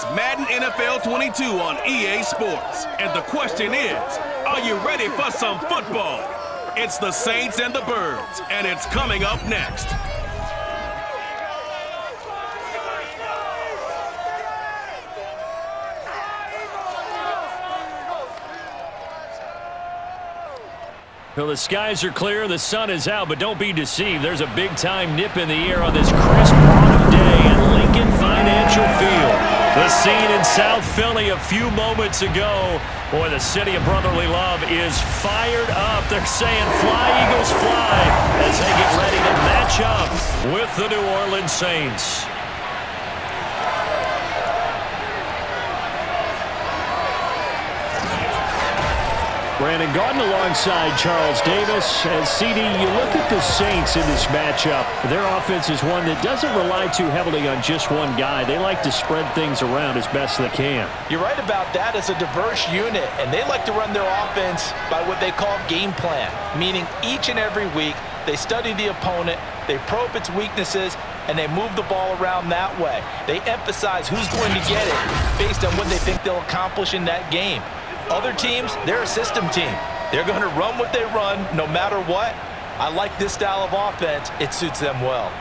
It's Madden NFL 22 on EA Sports. And the question is, are you ready for some football? It's the Saints and the Birds, and it's coming up next. Well, the skies are clear, the sun is out, but don't be deceived. There's a big-time nip in the air on this crisp autumn day at Lincoln Financial Field. The scene in South Philly a few moments ago. Boy, the city of brotherly love is fired up. They're saying, "Fly, Eagles, fly," as they get ready to match up with the New Orleans Saints. Brandon Gordon alongside Charles Davis. As CD, you look at the Saints in this matchup. Their offense is one that doesn't rely too heavily on just one guy. They like to spread things around as best they can. You're right about that. It's a diverse unit, and they like to run their offense by what they call game plan, meaning each and every week they study the opponent, they probe its weaknesses, and they move the ball around that way. They emphasize who's going to get it based on what they think they'll accomplish in that game. Other teams, they're a system team. They're going to run what they run no matter what. I like this style of offense. It suits them well.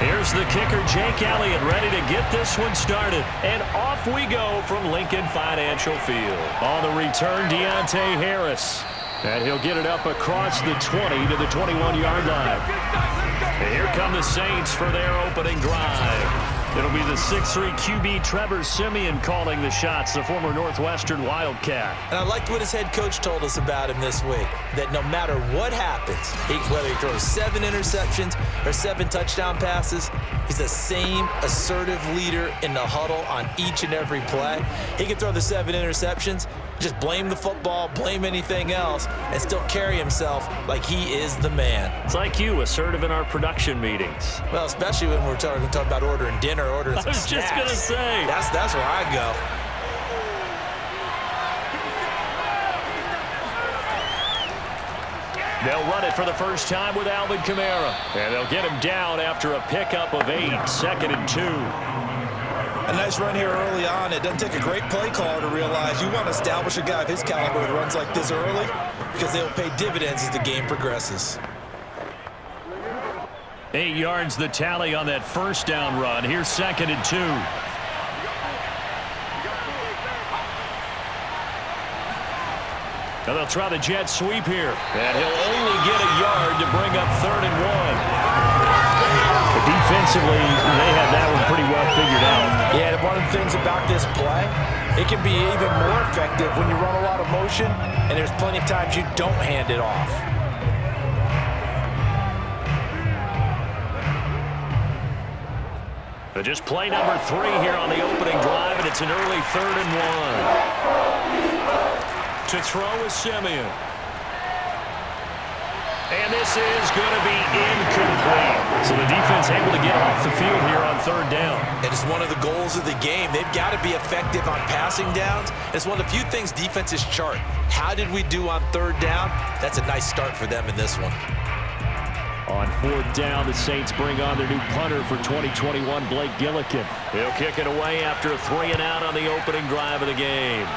Here's the kicker, Jake Elliott, ready to get this one started. And off we go from Lincoln Financial Field. On the return, Deontay Harris. And he'll get it up across the 20 to the 21-yard line. And here come the Saints for their opening drive. It'll be the 6'3" QB Trevor Siemian calling the shots, the former Northwestern Wildcat. And I liked what his head coach told us about him this week, that no matter what happens, whether he throws 7 interceptions or 7 touchdown passes, he's the same assertive leader in the huddle on each and every play. He can throw the 7 interceptions, just blame the football, blame anything else, and still carry himself like he is the man. It's like you, assertive in our production meetings. Well, especially when we're talking about ordering dinner, ordering some snacks. I was just going to say. That's where I go. They'll run it for the first time with Alvin Kamara. And they'll get him down after a pickup of 8, 2nd and 2. A nice run here early on. It doesn't take a great play caller to realize you want to establish a guy of his caliber that runs like this early because they'll pay dividends as the game progresses. 8 yards the tally on that first down run. Here's 2nd and 2. Now they'll try the jet sweep here. And he'll only get a yard to bring up 3rd and 1. But defensively, they have that one pretty well figured out. Yeah, one of the things about this play, it can be even more effective when you run a lot of motion, and there's plenty of times you don't hand it off. But just play number 3 here on the opening drive, and it's an early 3rd and 1. To throw is Siemian. And this is going to be incomplete. So the defense able to get off the field here on 3rd down. It is one of the goals of the game. They've got to be effective on passing downs. It's one of the few things defenses chart. How did we do on 3rd down? That's a nice start for them in this one. On 4th down, the Saints bring on their new punter for 2021, Blake Gillikin. He'll kick it away after a 3 and out on the opening drive of the game.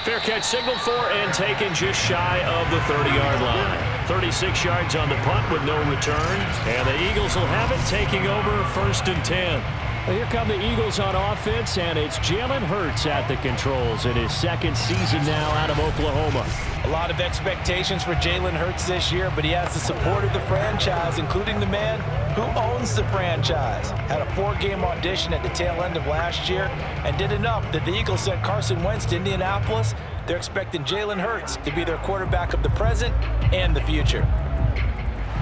Fair catch signaled for and taken just shy of the 30-yard line. 36 yards on the punt with no return. And the Eagles will have it, taking over 1st and 10. Well, here come the Eagles on offense, and it's Jalen Hurts at the controls in his 2nd season now out of Oklahoma. A lot of expectations for Jalen Hurts this year, but he has the support of the franchise, including the man who owns the franchise, had a 4-game audition at the tail end of last year and did enough that the Eagles sent Carson Wentz to Indianapolis. They're expecting Jalen Hurts to be their quarterback of the present and the future.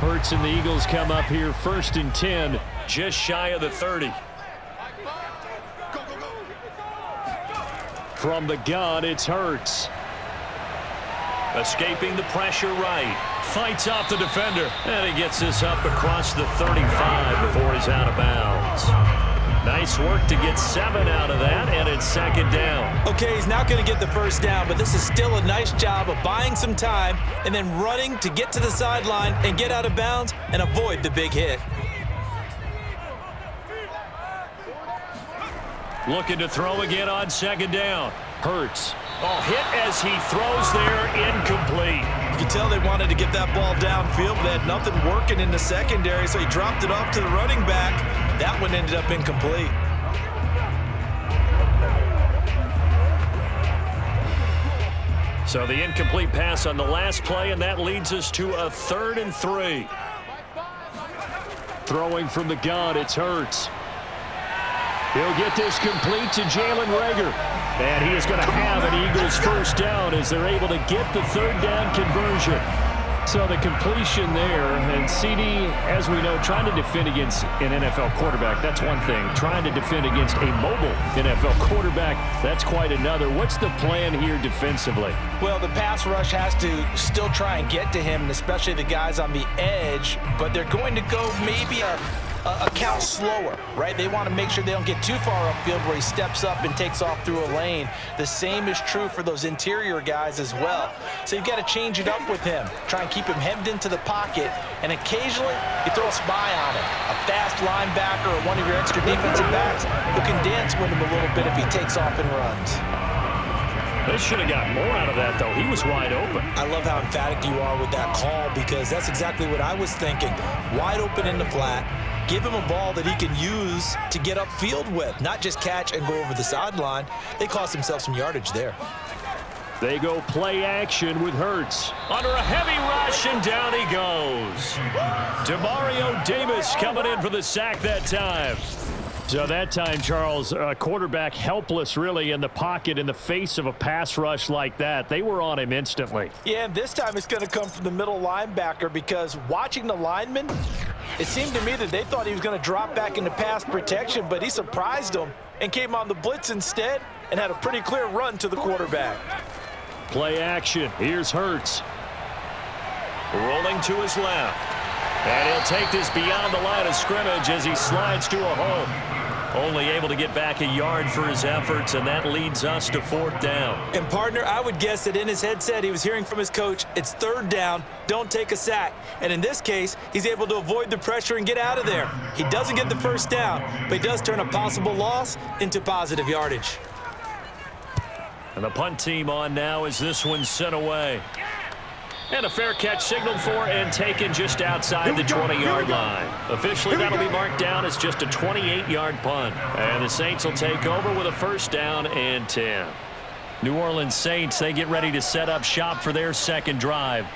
Hurts and the Eagles come up here 1st and 10, just shy of the 30. From the gun, it's Hurts. Escaping the pressure right. Fights off the defender. And he gets this up across the 35 before he's out of bounds. Nice work to get 7 out of that, and it's 2nd down. Okay, he's not going to get the first down, but this is still a nice job of buying some time and then running to get to the sideline and get out of bounds and avoid the big hit. Looking to throw again on 2nd down. Hurts. Oh, hit as he throws there, incomplete. You can tell they wanted to get that ball downfield, but they had nothing working in the secondary, so he dropped it off to the running back. That one ended up incomplete. So the incomplete pass on the last play, and that leads us to a 3rd and 3. Throwing from the gun, it's Hurts. He'll get this complete to Jalen Reagor. And he is going to have an Eagles first down as they're able to get the 3rd down conversion. So the completion there, and CD, as we know, trying to defend against an NFL quarterback, that's one thing. Trying to defend against a mobile NFL quarterback, that's quite another. What's the plan here defensively? Well, the pass rush has to still try and get to him, and especially the guys on the edge, but they're going to go maybe a count slower, right? They want to make sure they don't get too far upfield where he steps up and takes off through a lane. The same is true for those interior guys as well. So you've got to change it up with him. Try and keep him hemmed into the pocket, and occasionally you throw a spy on him. A fast linebacker or one of your extra defensive backs who can dance with him a little bit if he takes off and runs. They should have got more out of that, though. He was wide open. I love how emphatic you are with that call, because that's exactly what I was thinking. Wide open in the flat. Give him a ball that he can use to get upfield with, not just catch and go over the sideline. They cost themselves some yardage there. They go play action with Hurts. Under a heavy rush, and down he goes. Demario Davis coming in for the sack that time. So that time, Charles, quarterback helpless really in the pocket in the face of a pass rush like that. They were on him instantly. Yeah, and this time it's going to come from the middle linebacker, because watching the lineman, it seemed to me that they thought he was going to drop back into pass protection, but he surprised them and came on the blitz instead and had a pretty clear run to the quarterback. Play action. Here's Hurts. Rolling to his left. And he'll take this beyond the line of scrimmage as he slides to a hole. Only able to get back a yard for his efforts, and that leads us to 4th down. And, partner, I would guess that in his headset he was hearing from his coach, it's 3rd down, don't take a sack. And in this case, he's able to avoid the pressure and get out of there. He doesn't get the first down, but he does turn a possible loss into positive yardage. And the punt team on now as this one's sent away. And a fair catch signaled for and taken just outside the 20-yard line. Officially, that'll be marked down as just a 28-yard punt. And the Saints will take over with a 1st down and 10. New Orleans Saints, they get ready to set up shop for their 2nd drive.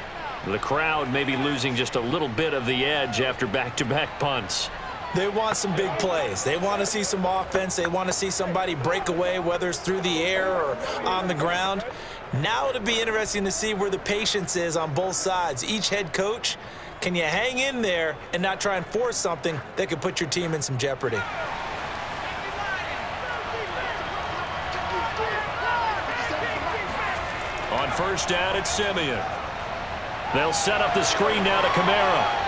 The crowd may be losing just a little bit of the edge after back-to-back punts. They want some big plays. They want to see some offense. They want to see somebody break away, whether it's through the air or on the ground. Now it'll be interesting to see where the patience is on both sides. Each head coach, can you hang in there and not try and force something that could put your team in some jeopardy? On 1st down, it's Simeon. They'll set up the screen now to Kamara.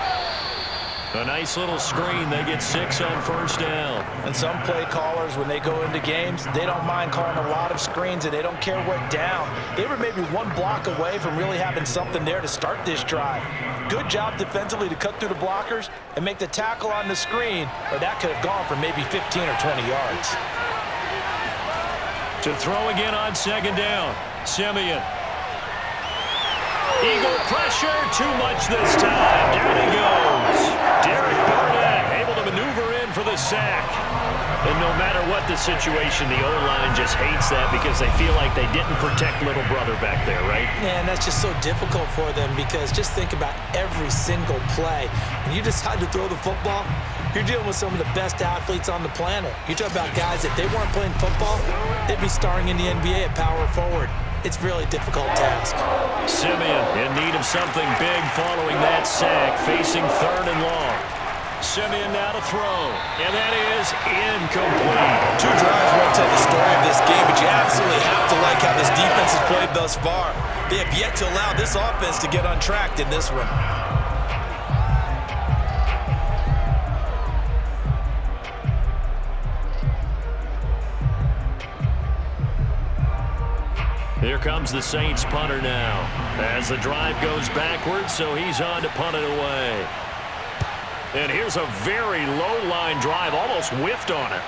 A nice little screen. They get 6 on 1st down. And some play callers, when they go into games, they don't mind calling a lot of screens, and they don't care what down. They were maybe one block away from really having something there to start this drive. Good job defensively to cut through the blockers and make the tackle on the screen, or that could have gone for maybe 15 or 20 yards. To throw again on 2nd down. Simeon. Eagle pressure, too much this time. Down he goes. Derek Barnett able to maneuver in for the sack. And no matter what the situation, the O-line just hates that because they feel like they didn't protect little brother back there, right? Man, that's just so difficult for them because just think about every single play. When you decide to throw the football, you're dealing with some of the best athletes on the planet. You talk about guys, if they weren't playing football, they'd be starring in the NBA at power forward. It's a really difficult task. Simeon in need of something big following that sack, facing 3rd and long. Simeon now to throw, and that is incomplete. 2 drives won't tell the story of this game, but you absolutely have to like how this defense has played thus far. They have yet to allow this offense to get untracked in this one. Here comes the Saints punter now as the drive goes backwards, so he's on to punt it away. And here's a very low-line drive, almost whiffed on it.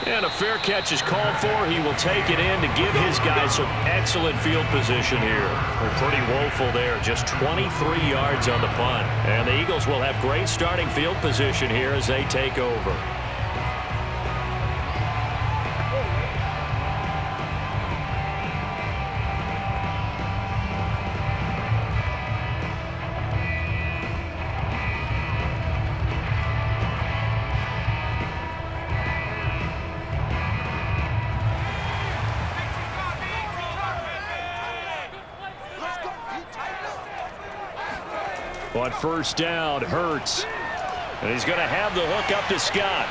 And a fair catch is called for. He will take it in to give his guys some excellent field position here. They're pretty woeful there, just 23 yards on the punt. And the Eagles will have great starting field position here as they take over. On 1st down, Hurts. And he's going to have the hook up to Scott.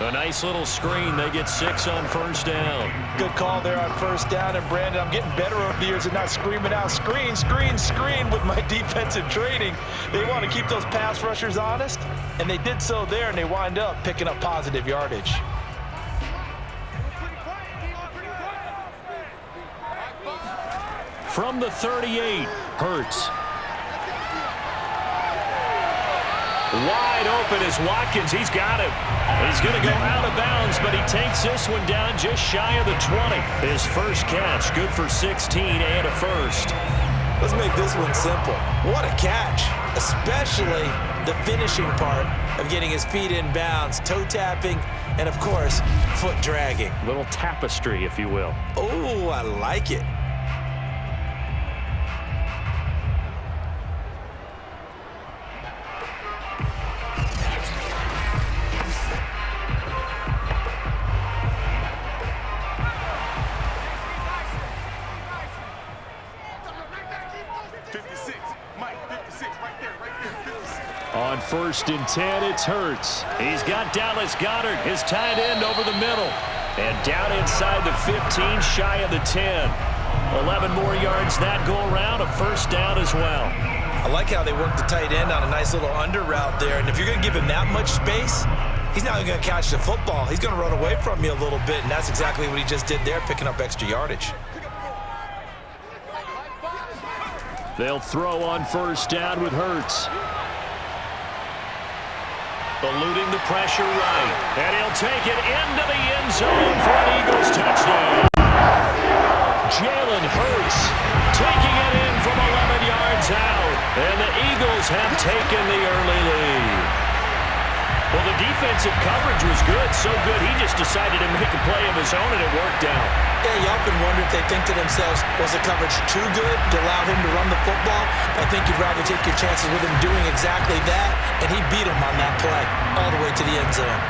A nice little screen. They get 6 on 1st down. Good call there on 1st down. And, Brandon, I'm getting better over the years and not screaming out, screen, screen, screen with my defensive training. They want to keep those pass rushers honest, and they did so there, and they wind up picking up positive yardage. From the 38, Hurts. Wide open is Watkins. He's got him. He's going to go out of bounds, but he takes this one down just shy of the 20. His first catch, good for 16 and a first. Let's make this one simple. What a catch, especially the finishing part of getting his feet in bounds, toe tapping, and, of course, foot dragging. Little tapestry, if you will. Oh, I like it. On 1st and 10, it's Hurts. He's got Dallas Goedert, his tight end, over the middle. And down inside the 15, shy of the 10. 11 more yards that go around, a 1st down as well. I like how they work the tight end on a nice little under route there. And if you're going to give him that much space, he's not going to catch the football. He's going to run away from you a little bit, and that's exactly what he just did there, picking up extra yardage. They'll throw on 1st down with Hurts. Eluding the pressure right. And he'll take it into the end zone for an Eagles touchdown. Jalen Hurts taking it in from 11 yards out. And the Eagles have taken the early lead. Well, the defensive coverage was good, so good he just decided to make a play of his own, and it worked out. Yeah, you often wonder if they think to themselves, was the coverage too good to allow him to run the football? I think you'd rather take your chances with him doing exactly that, and he beat him on that play all the way to the end zone.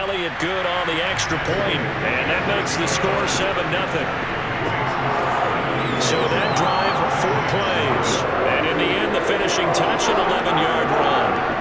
Elliott good on the extra point, and that makes the score 7-0. So that drive, 4 plays. And in the end, the finishing touch, an 11-yard run.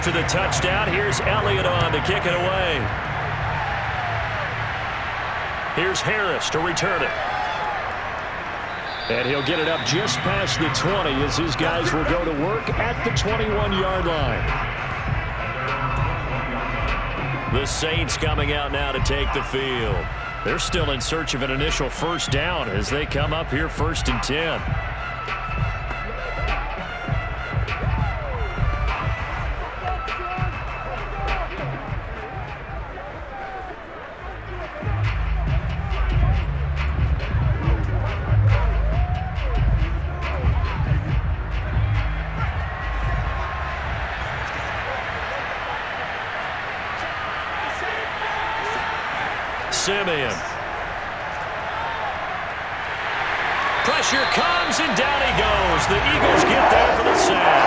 After the touchdown, here's Elliott on to kick it away. Here's Harris to return it. And he'll get it up just past the 20 as his guys will go to work at the 21-yard line. The Saints coming out now to take the field. They're still in search of an initial first down as they come up here 1st and 10. Simeon. Pressure comes, and down he goes. The Eagles get there for the sack.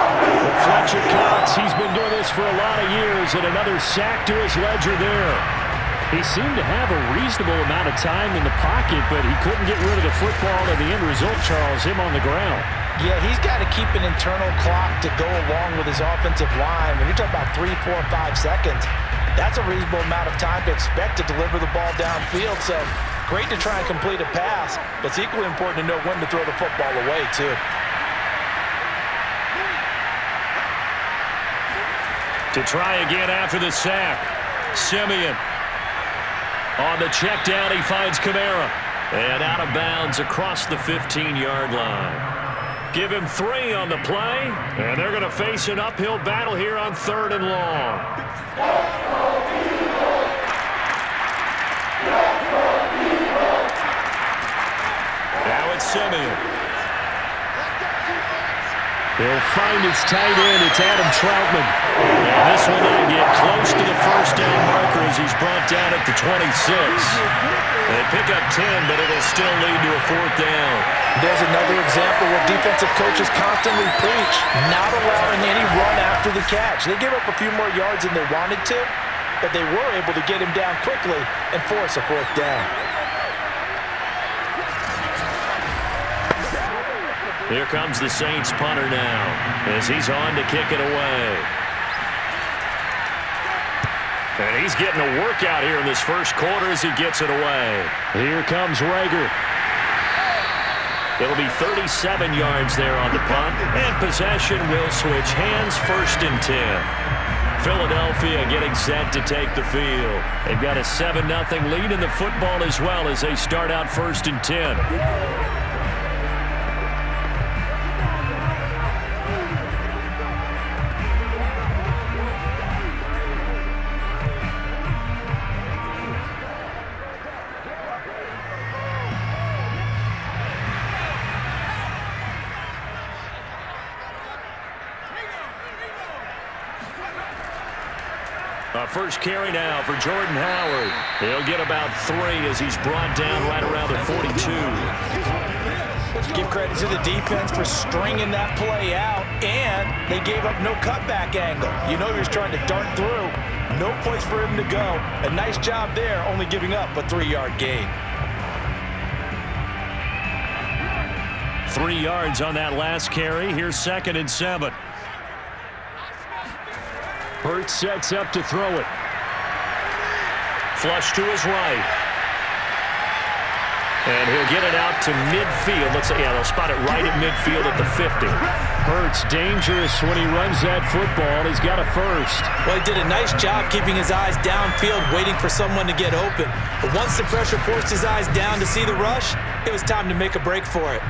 Fletcher Cox, he's been doing this for a lot of years, and another sack to his ledger there. He seemed to have a reasonable amount of time in the pocket, but he couldn't get rid of the football, and the end result, Charles, him on the ground. Yeah, he's got to keep an internal clock to go along with his offensive line. When you're talking about 3, 4, 5 seconds, that's a reasonable amount of time to expect to deliver the ball downfield. So great to try and complete a pass, but it's equally important to know when to throw the football away, too. To try again after the sack, Simeon. On the check down, he finds Kamara. And out of bounds across the 15-yard line. Give him 3 on the play, and they're going to face an uphill battle here on 3rd and long. Now it's Simeon. He'll find his tight end. It's Adam Troutman. And this will not get close to the first down marker as he's brought down at the 26. They pick up 10, but it'll still lead to a 4th down. There's another example where defensive coaches constantly preach, not allowing any run after the catch. They give up a few more yards than they wanted to, but they were able to get him down quickly and force a 4th down. Here comes the Saints punter now as he's on to kick it away. And he's getting a workout here in this first quarter as he gets it away. Here comes Rager. It'll be 37 yards there on the punt, and possession will switch hands 1st and 10. Philadelphia getting set to take the field. They've got a 7-0 lead in the football as well as they start out 1st and 10. First carry now for Jordan Howard. He'll get about 3 as he's brought down right around the 42. Give credit to the defense for stringing that play out, and they gave up no cutback angle. You know he was trying to dart through. No place for him to go. A nice job there, only giving up a 3-yard gain. 3 yards on that last carry. Here's 2nd and 7. Hurts sets up to throw it. Flush to his right. And he'll get it out to midfield. They'll spot it right at midfield at the 50. Hurts dangerous when he runs that football. He's got a first. Well, he did a nice job keeping his eyes downfield, waiting for someone to get open. But once the pressure forced his eyes down to see the rush, it was time to make a break for it.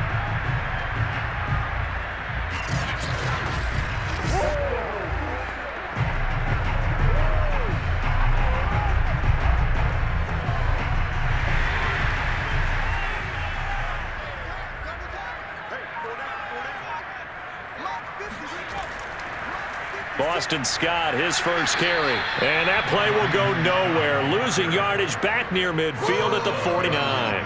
Boston Scott, his first carry. And that play will go nowhere. Losing yardage back near midfield at the 49.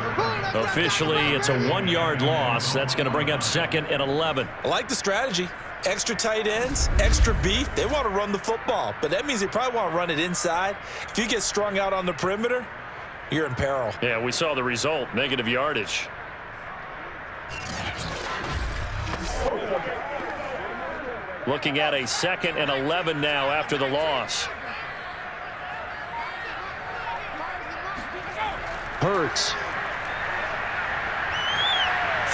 Officially, it's a 1-yard loss. That's going to bring up 2nd and 11. I like the strategy. Extra tight ends, extra beef. They want to run the football, but that means they probably want to run it inside. If you get strung out on the perimeter, you're in peril. Yeah, we saw the result. Negative yardage. Looking at a 2nd and 11 now after the loss.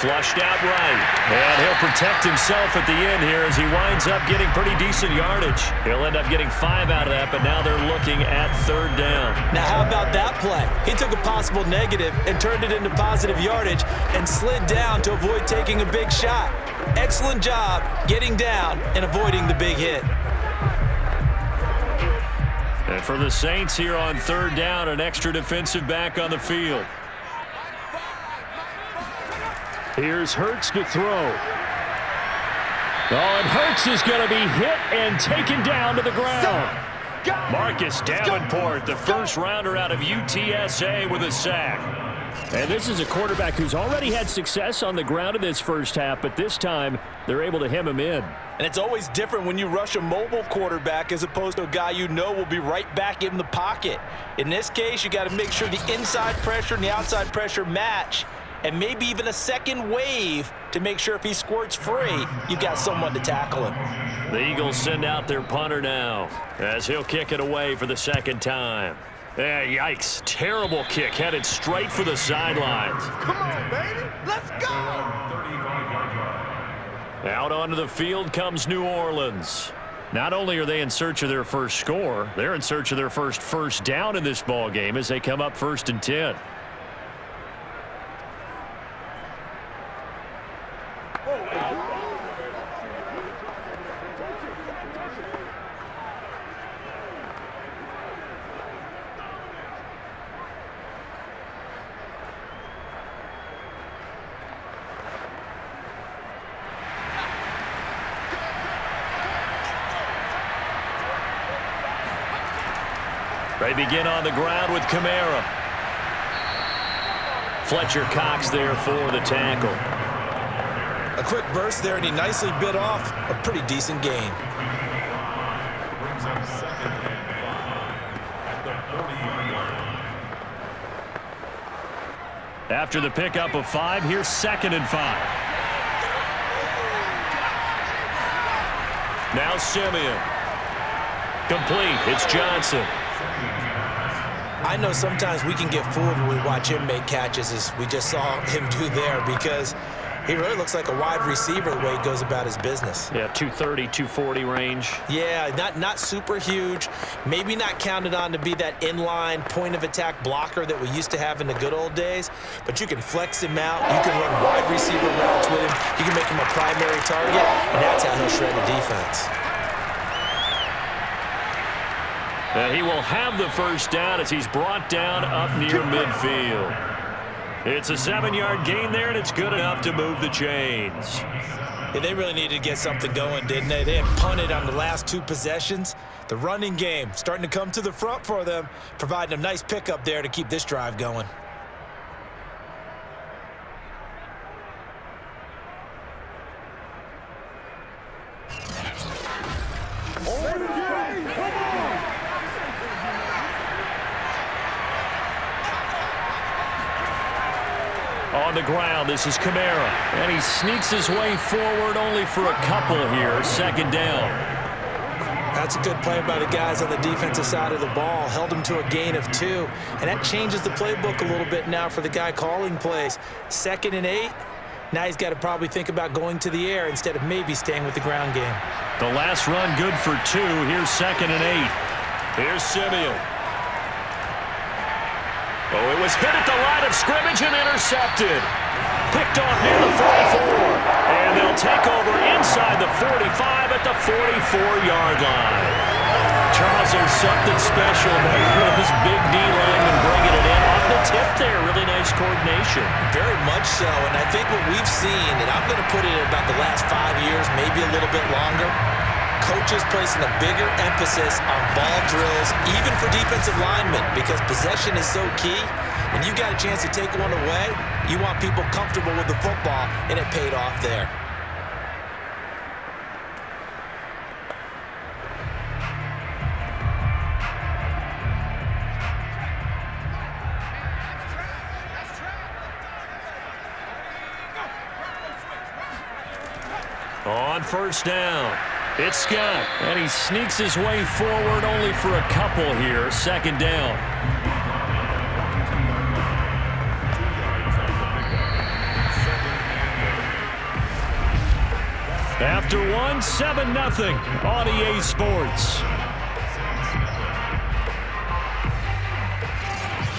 flushed out right. And he'll protect himself at the end here as he winds up getting pretty decent yardage. He'll end up getting 5 out of that, but now they're looking at 3rd down. Now, how about that play? He took a possible negative and turned it into positive yardage and slid down to avoid taking a big shot. Excellent job getting down and avoiding the big hit. And for the Saints here on 3rd down, an extra defensive back on the field. Here's Hurts to throw. Oh, and Hurts is going to be hit and taken down to the ground. Marcus Davenport, the first rounder out of UTSA, with a sack. And this is a quarterback who's already had success on the ground in this first half, but this time they're able to hem him in. And it's always different when you rush a mobile quarterback as opposed to a guy you know will be right back in the pocket. In this case, you got to make sure the inside pressure and the outside pressure match, and maybe even a second wave to make sure if he squirts free, you've got someone to tackle him. The Eagles send out their punter now as he'll kick it away for the 2nd time. Yikes. Terrible kick headed straight for the sidelines. Come on, baby. Let's go. Out onto the field comes New Orleans. Not only are they in search of their first score, they're in search of their first down in this ball game as they come up 1st and 10. They begin on the ground with Kamara. Fletcher Cox there for the tackle. A quick burst there, and he nicely bit off a pretty decent gain. After the pickup of 5, here's 2nd and 5. Now Simeon. Complete. It's Johnson. I know sometimes we can get fooled when we watch him make catches, as we just saw him do there, because he really looks like a wide receiver the way he goes about his business. Yeah, 230, 240 range. Yeah, not super huge. Maybe not counted on to be that inline point-of-attack blocker that we used to have in the good old days, but you can flex him out. You can run wide receiver routes with him. You can make him a primary target, and that's how he'll shred the defense. He will have the first down as he's brought down up near midfield. It's a 7-yard gain there, and it's good enough to move the chains. Yeah, they really needed to get something going, didn't they? They had punted on the last 2 possessions. The running game starting to come to the front for them, providing a nice pickup there to keep this drive going. On the ground, this is Kamara. And he sneaks his way forward only for a couple here. 2nd down. That's a good play by the guys on the defensive side of the ball. Held him to a gain of 2. And that changes the playbook a little bit now for the guy calling plays. 2nd and 8. Now he's got to probably think about going to the air instead of maybe staying with the ground game. The last run good for 2. Here's 2nd and 8. Here's Simeon. Oh, it was hit at the line of scrimmage and intercepted. Picked off near the 44. And they'll take over inside the 45 at the 44-yard line. Charles, there's something special about this big D lineman bringing it in. Off the tip there, really nice coordination. Very much so, and I think what we've seen, and I'm going to put it in about the last 5 years, maybe a little bit longer, coaches placing a bigger emphasis on ball drills, even for defensive linemen, because possession is so key. When you got a chance to take one away, you want people comfortable with the football, and it paid off there. On 1st down, it's Scott. And he sneaks his way forward only for a couple here. 2nd down. After one, 7-0 on EA Sports.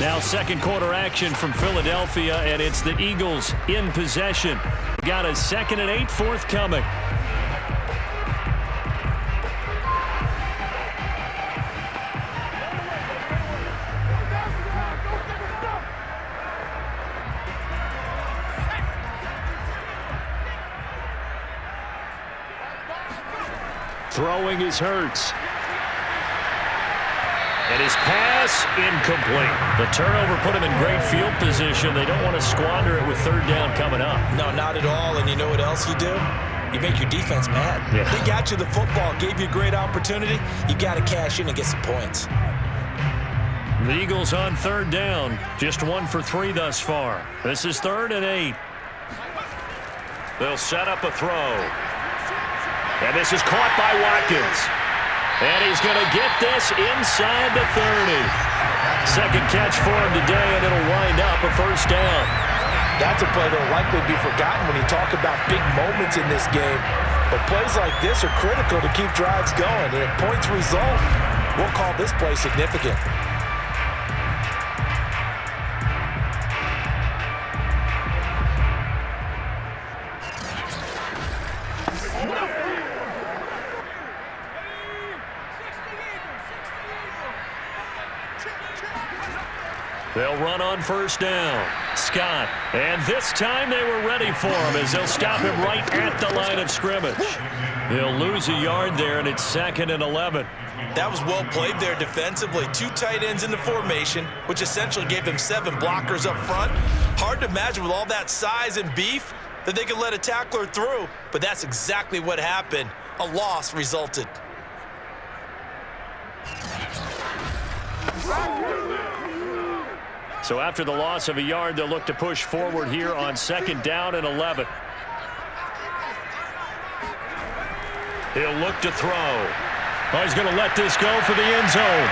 Now second quarter action from Philadelphia, and it's the Eagles in possession. Got a 2nd and 8 forthcoming. Throwing is Hurts. And his pass incomplete. The turnover put him in great field position. They don't want to squander it with third down coming up. No, not at all. And you know what else you do? You make your defense mad. Yeah. They got you the football, gave you a great opportunity. You got to cash in and get some points. The Eagles on third down. Just 1 for 3 thus far. This is 3rd and 8. They'll set up a throw. And this is caught by Watkins. And he's going to get this inside the 30. Second catch for him today, and it'll wind up a first down. That's a play that will likely be forgotten when you talk about big moments in this game. But plays like this are critical to keep drives going. And if points result, we'll call this play significant. They'll run on first down. Scott. And this time they were ready for him as they'll stop him right at the line of scrimmage. They'll lose a yard there, and it's 2nd and 11. That was well played there defensively. 2 tight ends in the formation, which essentially gave them 7 blockers up front. Hard to imagine with all that size and beef that they could let a tackler through, but that's exactly what happened. A loss resulted. So after the loss of a yard, they'll look to push forward here on 2nd down and 11. He'll look to throw. Oh, he's going to let this go for the end zone.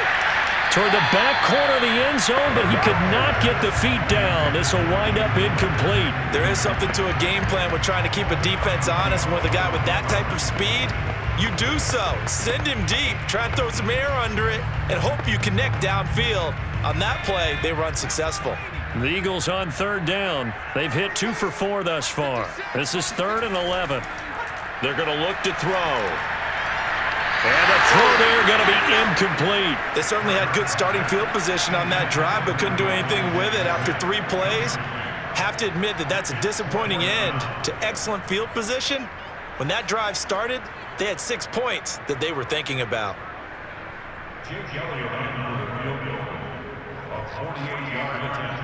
Toward the back corner of the end zone, but he could not get the feet down. This will wind up incomplete. There is something to a game plan with trying to keep a defense honest. With a guy with that type of speed, you do so. Send him deep, try and throw some air under it, and hope you connect downfield. On that play, they were unsuccessful. The Eagles on third down. They've hit 2 for 4 thus far. This is 3rd and 11. They're going to look to throw. And the throw there going to be incomplete. They certainly had good starting field position on that drive, but couldn't do anything with it after 3 plays. Have to admit that that's a disappointing end to excellent field position. When that drive started, they had 6 points that they were thinking about. Jake Elliott for the field goal. A 48-yard attempt.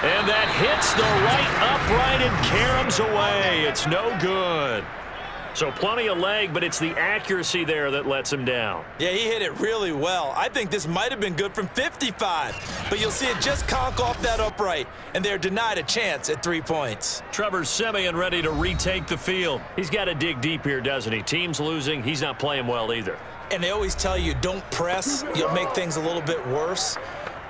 And that hits the right upright and caroms away. It's no good. So plenty of leg, but it's the accuracy there that lets him down. Yeah, he hit it really well. I think this might have been good from 55, but you'll see it just conk off that upright, and they're denied a chance at 3 points. Trevor Siemian ready to retake the field. He's got to dig deep here, doesn't he? Team's losing. He's not playing well either. And they always tell you, don't press. You'll make things a little bit worse.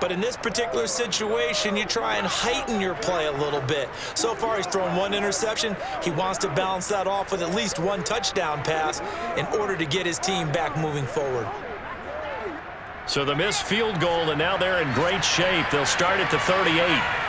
But in this particular situation, you try and heighten your play a little bit. So far, he's thrown 1 interception. He wants to balance that off with at least 1 touchdown pass in order to get his team back moving forward. So the missed field goal, and now they're in great shape. They'll start at the 38.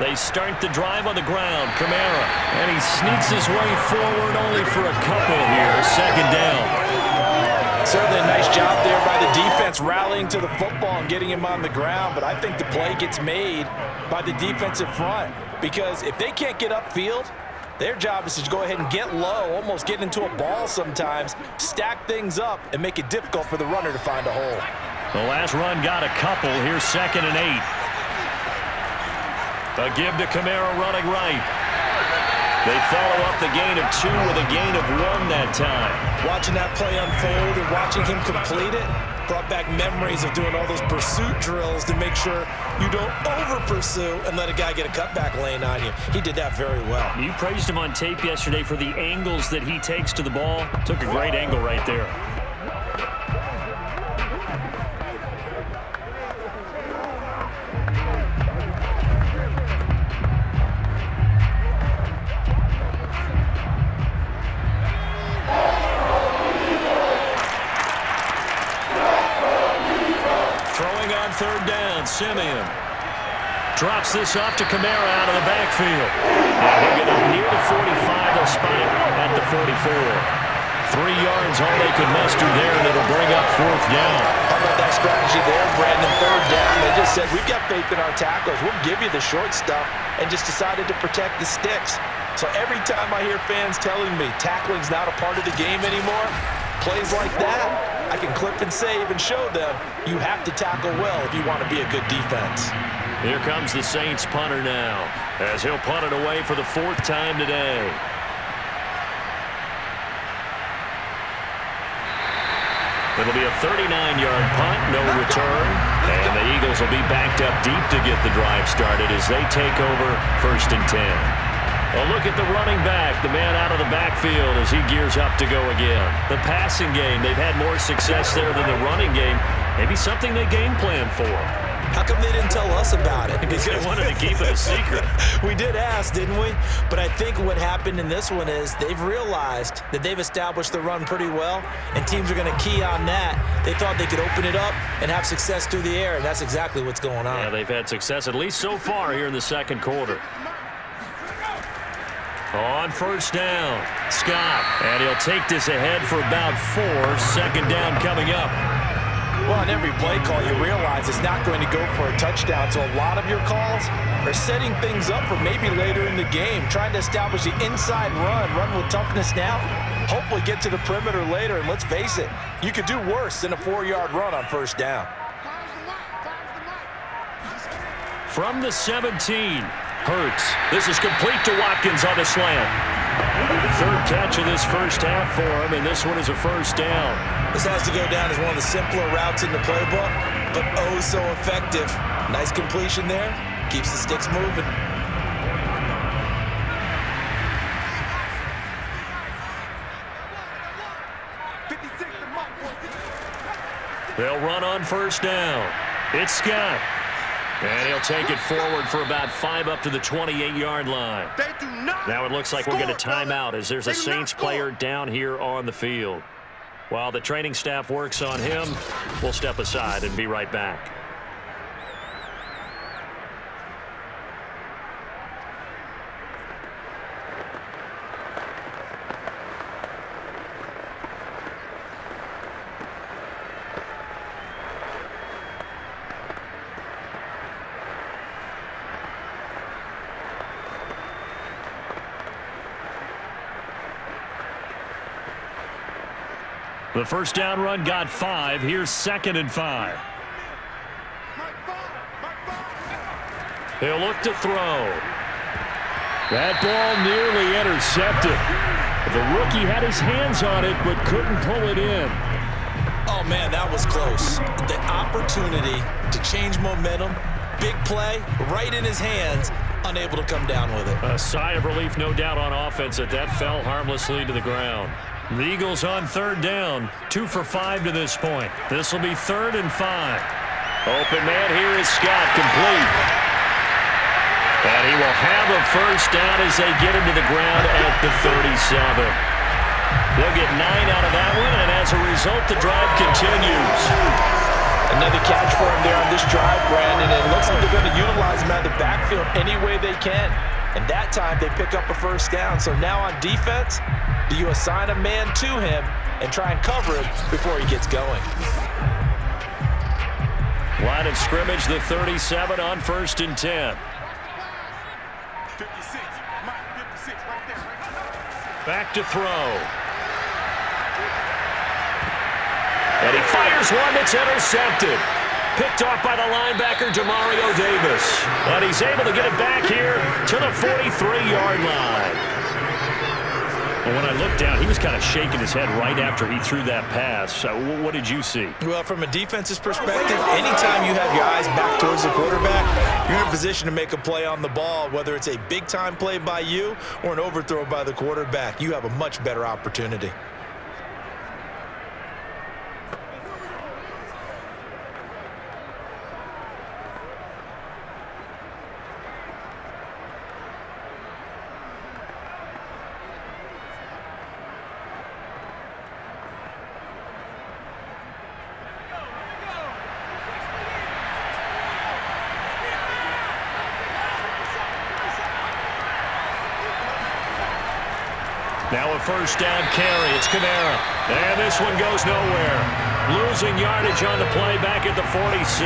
They start the drive on the ground. Kamara. And he sneaks his way forward only for a couple here. 2nd down. Certainly a nice job there by the defense rallying to the football and getting him on the ground. But I think the play gets made by the defensive front. Because if they can't get upfield, their job is to go ahead and get low, almost get into a ball sometimes, stack things up, and make it difficult for the runner to find a hole. The last run got a couple. Here's 2nd and 8. A give to Kamara running right. They follow up the gain of 2 with a gain of 1 that time. Watching that play unfold and watching him complete it brought back memories of doing all those pursuit drills to make sure you don't over-pursue and let a guy get a cutback lane on you. He did that very well. You praised him on tape yesterday for the angles that he takes to the ball. Took a great angle right there. Throwing on third down, Simeon. Drops this off to Kamara out of the backfield. And he'll get up near the 45. They'll spot it at the 44. 3 yards, all they could muster there, and it'll bring up fourth down. How about that strategy there, Brandon? Third down, they just said, we've got faith in our tackles. We'll give you the short stuff, and just decided to protect the sticks. So every time I hear fans telling me tackling's not a part of the game anymore, plays like that, I can clip and save and show them you have to tackle well if you want to be a good defense. Here comes the Saints punter now, as he'll punt it away for the 4th time today. It'll be a 39-yard punt, no return, and the Eagles will be backed up deep to get the drive started as they take over 1st and 10. A look at the running back, the man out of the backfield as he gears up to go again. The passing game, they've had more success there than the running game. Maybe something they game plan for. How come they didn't tell us about it? Because they wanted to keep it a secret. We did ask, didn't we? But I think what happened in this one is they've realized that they've established the run pretty well, and teams are going to key on that. They thought they could open it up and have success through the air, and that's exactly what's going on. Yeah, they've had success, at least so far, here in the second quarter. On first down, Scott, and he'll take this ahead for about 4. 2nd down coming up. Well, on every play call, you realize it's not going to go for a touchdown, so a lot of your calls are setting things up for maybe later in the game, trying to establish the inside run with toughness now, hopefully get to the perimeter later, and let's face it, you could do worse than a 4-yard run on first down. From the 17, Hurts. This is complete to Watkins on the slant. 3rd catch of this first half for him, and this one is a first down. This has to go down as one of the simpler routes in the playbook, but oh so effective. Nice completion there. Keeps the sticks moving. They'll run on first down. It's Scott. And he'll take it forward for about 5 up to the 28-yard line. Now it looks like we'll get a timeout as there's a Saints player down here on the field. While the training staff works on him, we'll step aside and be right back. The first down run got 5. Here's 2nd and 5. He'll look to throw. That ball nearly intercepted. The rookie had his hands on it but couldn't pull it in. Oh, man, that was close. The opportunity to change momentum, big play, right in his hands, unable to come down with it. A sigh of relief, no doubt, on offense that fell harmlessly to the ground. The Eagles on 3rd down, 2 for 5 to this point. This will be 3rd and 5. Open man here is Scott, complete. And he will have a first down as they get him to the ground at the 37. They'll get 9 out of that one, and as a result, the drive continues. Another catch for him there on this drive, Brandon, and it looks like they're going to utilize him out of the backfield any way they can. And that time, they pick up a first down. So now on defense, do you assign a man to him and try and cover him before he gets going? Line of scrimmage, the 37 on 1st and 10. 56, Mike, 56, right there. Back to throw. And he fires one that's intercepted. Picked off by the linebacker, Demario Davis. And he's able to get it back here to the 43-yard line. Well, when I looked down, he was kind of shaking his head right after he threw that pass. So what did you see? Well, from a defense's perspective, anytime you have your eyes back towards the quarterback, you're in a position to make a play on the ball, whether it's a big-time play by you or an overthrow by the quarterback. You have a much better opportunity. Now a first down carry. It's Kamara. And this one goes nowhere. Losing yardage on the play back at the 46.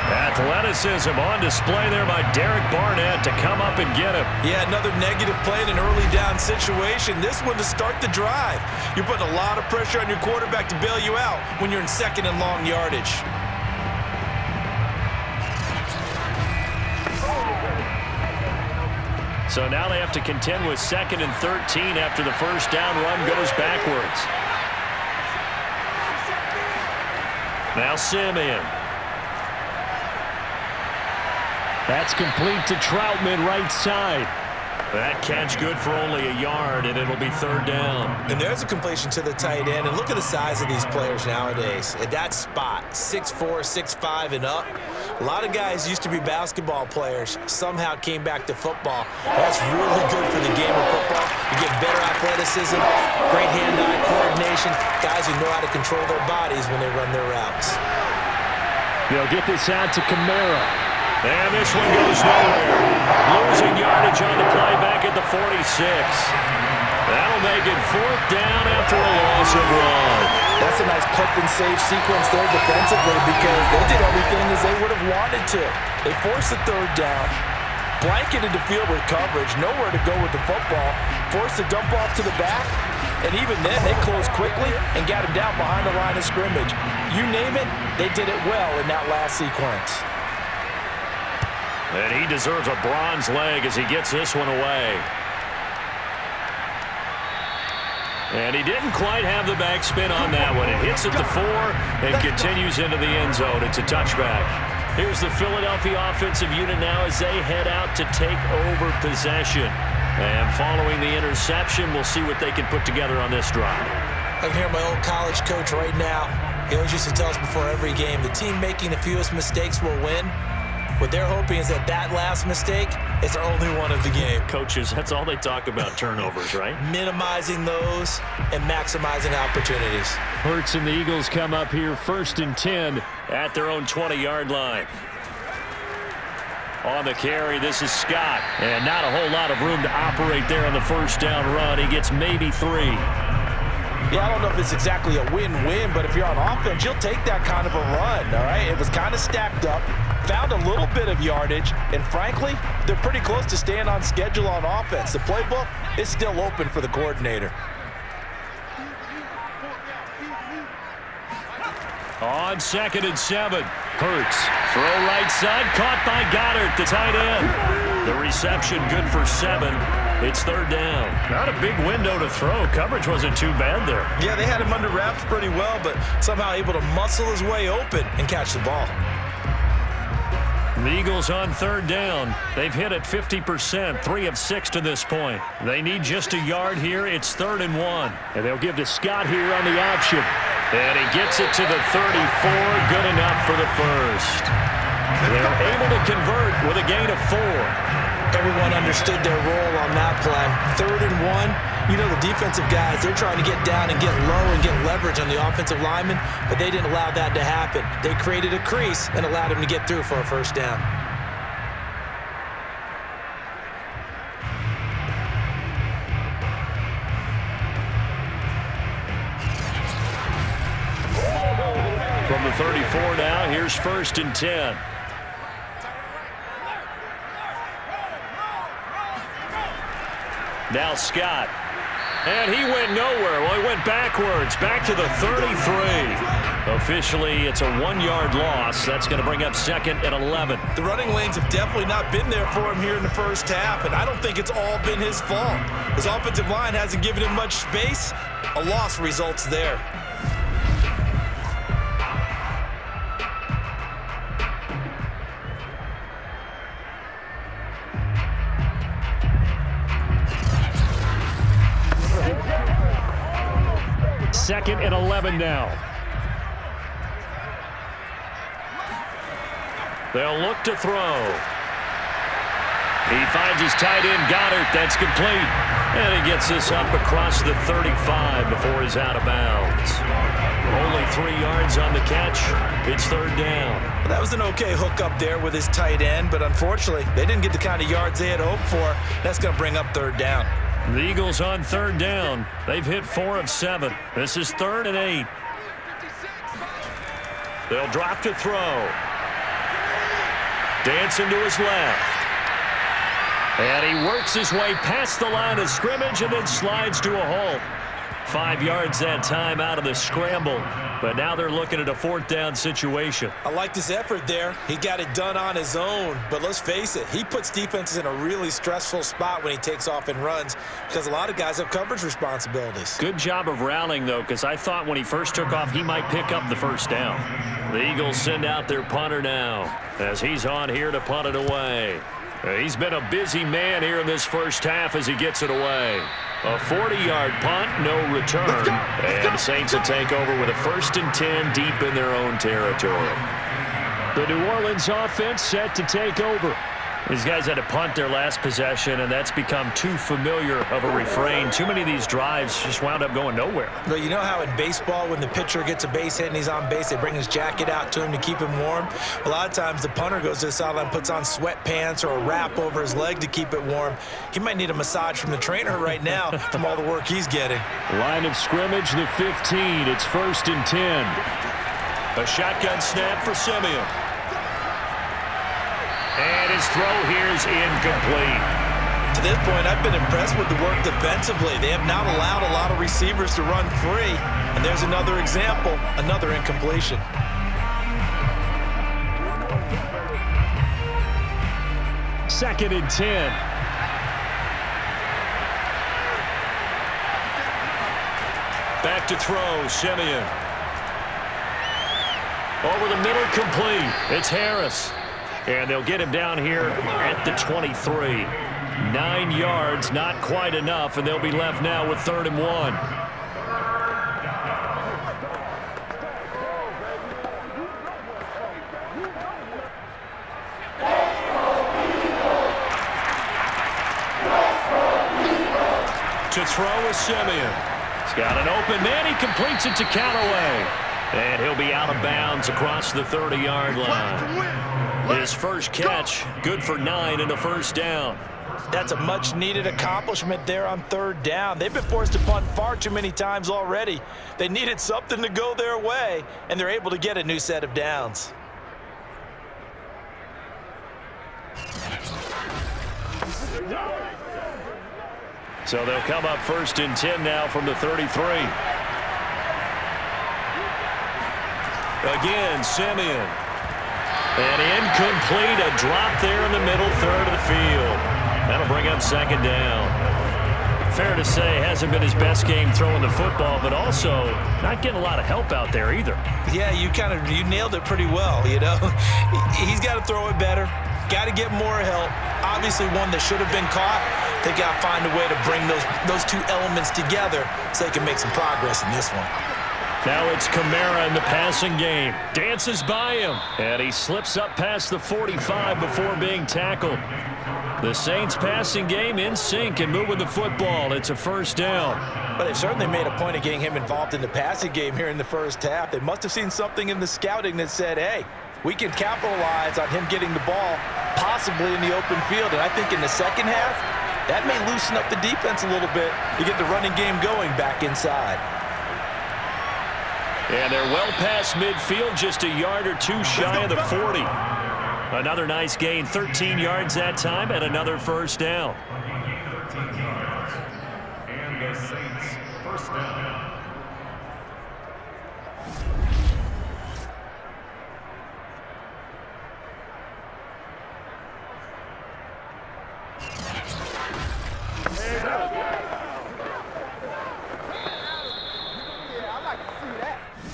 Athleticism on display there by Derek Barnett to come up and get him. Yeah, another negative play in an early down situation. This one to start the drive. You're putting a lot of pressure on your quarterback to bail you out when you're in second and long yardage. So now they have to contend with 2nd and 13 after the first down run goes backwards. Now Simeon. That's complete to Troutman right side. That catch good for only a yard, and it'll be 3rd down. And there's a completion to the tight end. And look at the size of these players nowadays. At that spot, 6'4", 6'5", and up. A lot of guys used to be basketball players, somehow came back to football. That's really good for the game of football. You get better athleticism, great hand-eye coordination, guys who know how to control their bodies when they run their routes. They'll get this out to Kamara. And this one goes nowhere. Losing yardage on the play back at the 46. That'll make it 4th down after a loss of 1. That's a nice clip and save sequence there defensively because they did everything as they would have wanted to. They forced the 3rd down, blanketed the field with coverage, nowhere to go with the football, forced the dump off to the back, and even then they closed quickly and got him down behind the line of scrimmage. You name it, they did it well in that last sequence. And he deserves a bronze leg as he gets this one away. And he didn't quite have the backspin on that one. It hits at the 4 and continues into the end zone. It's a touchback. Here's the Philadelphia offensive unit now as they head out to take over possession. And following the interception, we'll see what they can put together on this drive. I can hear my old college coach right now. He always used to tell us before every game, the team making the fewest mistakes will win. What they're hoping is that last mistake is their only one of the game. Coaches, that's all they talk about, turnovers, right? Minimizing those and maximizing opportunities. Hurts and the Eagles come up here 1st and 10 at their own 20-yard line. On the carry, this is Scott. And not a whole lot of room to operate there on the first down run. He gets maybe 3. Yeah, I don't know if it's exactly a win-win, but if you're on offense, you'll take that kind of a run, all right? It was kind of stacked up, found a little bit of yardage, and frankly, they're pretty close to staying on schedule on offense. The playbook is still open for the coordinator. On 2nd and 7, Hurts. Throw right side, caught by Goddard, the tight end. The reception good for 7. It's 3rd down. Not a big window to throw. Coverage wasn't too bad there. Yeah, they had him under wraps pretty well, but somehow able to muscle his way open and catch the ball. The Eagles on 3rd down. They've hit it 50%, 3 of 6 to this point. They need just a yard here. It's 3rd and 1. And they'll give to Scott here on the option. And he gets it to the 34. Good enough for the first. They're able to convert with a gain of 4. Everyone understood their role on that play. 3rd and 1. You know, the defensive guys, they're trying to get down and get low and get leverage on the offensive linemen, but they didn't allow that to happen. They created a crease and allowed him to get through for a first down. From the 34 now, here's 1st and 10. Now Scott. And he went nowhere. Well, he went backwards. Back to the 33. Officially, it's a 1-yard loss. That's going to bring up 2nd and 11. The running lanes have definitely not been there for him here in the first half, and I don't think it's all been his fault. His offensive line hasn't given him much space. A loss results there. Second and 11 now. They'll look to throw. He finds his tight end, Goddard. That's complete. And he gets this up across the 35 before he's out of bounds. Only 3 yards on the catch. It's 3rd down. Well, that was an okay hook up there with his tight end, but unfortunately, they didn't get the kind of yards they had hoped for. That's going to bring up 3rd down. The Eagles on third down. They've hit 4 of 7. This is 3rd and 8. They'll drop to throw. Dancing to his left. And he works his way past the line of scrimmage and then slides to a halt. 5 yards that time out of the scramble. But now they're looking at a 4th down situation. I liked his effort there. He got it done on his own. But let's face it, he puts defenses in a really stressful spot when he takes off and runs because a lot of guys have coverage responsibilities. Good job of rallying, though, because I thought when he first took off, he might pick up the 1st down. The Eagles send out their punter now as he's on here to punt it away. He's been a busy man here in this first half as he gets it away. A 40-yard punt, no return. And the Saints will take over with a 1st and 10 deep in their own territory. The New Orleans offense set to take over. These guys had to punt their last possession, and that's become too familiar of a refrain. Too many of these drives just wound up going nowhere. But you know how in baseball, when the pitcher gets a base hit and he's on base, they bring his jacket out to him to keep him warm? A lot of times the punter goes to the sideline, puts on sweatpants or a wrap over his leg to keep it warm. He might need a massage from the trainer right now from all the work he's getting. Line of scrimmage, the 15. It's 1st and 10. A shotgun snap for Simeon. And his throw here is incomplete. To this point, I've been impressed with the work defensively. They have not allowed a lot of receivers to run free. And there's another example, another incompletion. Second and 10. Back to throw, Simeon. Over the middle, complete. It's Harris. And they'll get him down here at the 23. 9 yards, not quite enough, and they'll be left now with 3rd and 1. To throw is Simeon. He's got an open man. He completes it to Callaway. And he'll be out of bounds across the 30-yard line. His first catch, good for 9 and a 1st down. That's a much-needed accomplishment there on 3rd down. They've been forced to punt far too many times already. They needed something to go their way, and they're able to get a new set of downs. So they'll come up 1st and 10 now from the 33. Again, Simeon. And incomplete, a drop there in the middle 3rd of the field. That'll bring up 2nd down. Fair to say, hasn't been his best game throwing the football, but also not getting a lot of help out there either. Yeah, you nailed it pretty well, you know. He's got to throw it better. Got to get more help. Obviously one that should have been caught. They got to find a way to bring those two elements together so they can make some progress in this one. Now it's Kamara in the passing game. Dances by him. And he slips up past the 45 before being tackled. The Saints passing game in sync and moving the football. It's a 1st down. But they've certainly made a point of getting him involved in the passing game here in the first half. They must have seen something in the scouting that said, hey, we can capitalize on him getting the ball possibly in the open field. And I think in the second half, that may loosen up the defense a little bit to get the running game going back inside. And they're well past midfield, just a yard or two shy of the 40. Another nice gain, 13 yards that time, and another 1st down. 13 yards. And the Saints 1st down.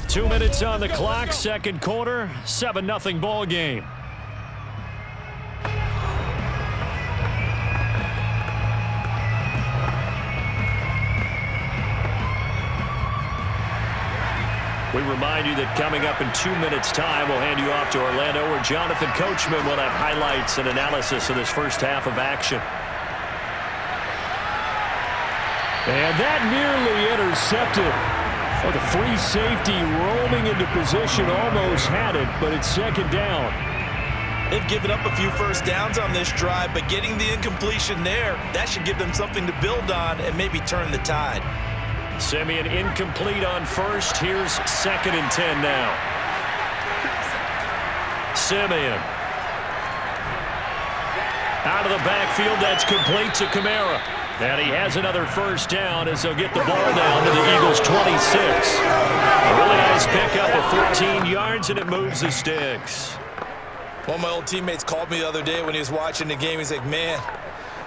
Two minutes on the clock, 2nd quarter, 7-0 ball game. We remind you that coming up in 2 minutes' time, we'll hand you off to Orlando, where Jonathan Coachman will have highlights and analysis of this first half of action. And that nearly intercepted. Oh, the free safety roaming into position almost had it, but it's 2nd down. They've given up a few first downs on this drive, but getting the incompletion there, that should give them something to build on and maybe turn the tide. Simeon incomplete on first. Here's 2nd and 10 now. Simeon. Out of the backfield, that's complete to Kamara. And he has another first down as they'll get the ball down to the Eagles' 26. A really nice pickup of 14 yards, and it moves the sticks. One of my old teammates called me the other day when he was watching the game. He's like, man,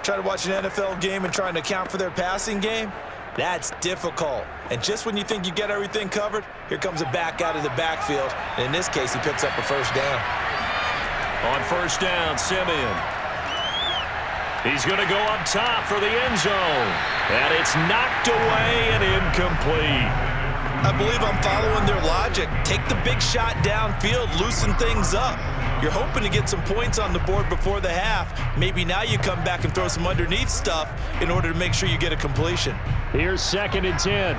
trying to watch an NFL game and trying to account for their passing game, that's difficult. And just when you think you get everything covered, here comes a back out of the backfield. And in this case, he picks up a first down. On first down, Simeon. He's going to go up top for the end zone. And it's knocked away and incomplete. I believe I'm following their logic. Take the big shot downfield, loosen things up. You're hoping to get some points on the board before the half. Maybe now you come back and throw some underneath stuff in order to make sure you get a completion. Here's 2nd and 10.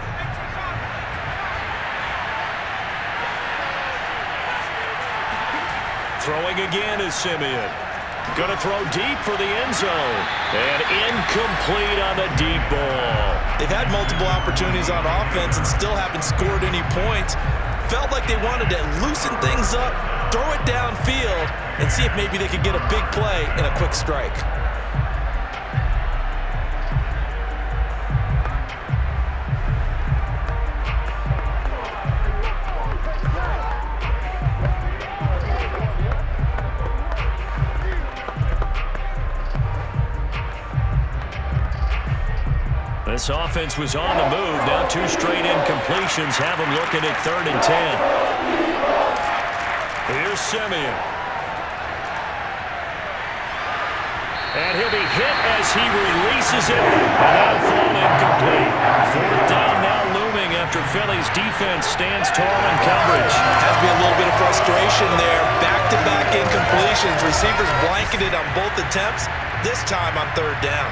Throwing again is Simeon. Going to throw deep for the end zone. And incomplete on the deep ball. They've had multiple opportunities on offense and still haven't scored any points. Felt like they wanted to loosen things up, throw it downfield, and see if maybe they could get a big play and a quick strike. This offense was on the move. Now 2 straight incompletions have them looking at 3rd and 10. Here's Simeon. And he'll be hit as he releases it. And that'll fall incomplete. 4th down now looming after Philly's defense stands tall in coverage. Has to be a little bit of frustration there. Back-to-back incompletions. Receivers blanketed on both attempts, this time on 3rd down.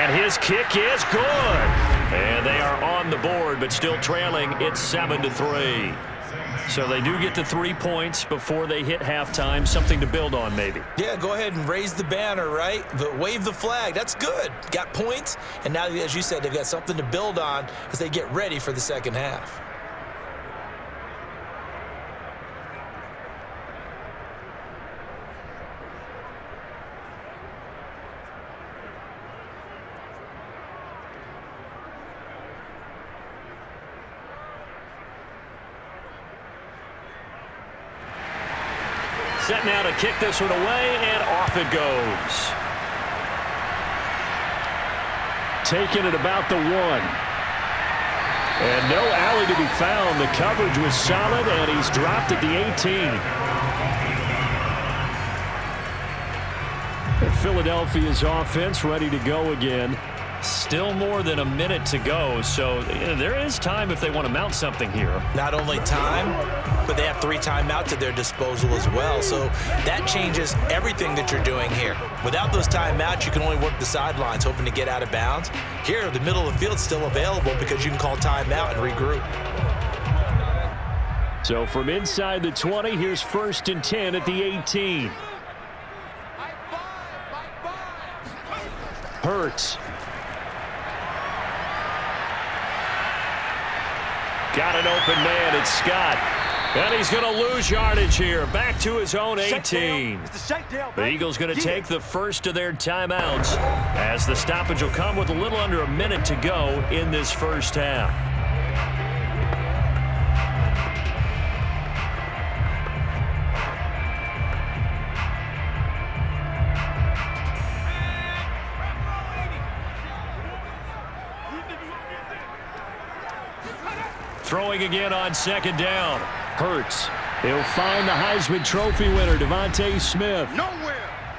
His kick is good. And they are on the board, but still trailing. It's 7-3. So they do get to 3 points before they hit halftime. Something to build on, maybe. Yeah, go ahead and raise the banner, right? But wave the flag. That's good. Got points. And now, as you said, they've got something to build on as they get ready for the second half. Set now to kick this one away, and off it goes. Taking it about the 1. And no alley to be found. The coverage was solid, and he's dropped at the 18. Philadelphia's offense ready to go again. Still more than a minute to go, so there is time if they want to mount something here. Not only time, but they have 3 timeouts at their disposal as well, so that changes everything that you're doing here. Without those timeouts, you can only work the sidelines, hoping to get out of bounds. Here, the middle of the field's still available because you can call timeout and regroup. So from inside the 20, here's 1st and 10 at the 18. Hurts. Got an open man, it's Scott. And he's going to lose yardage here. Back to his own 18. The Eagles going to take the first of their timeouts as the stoppage will come with a little under a minute to go in this first half. Throwing again on 2nd down. Hurts. He'll find the Heisman Trophy winner, Devontae Smith.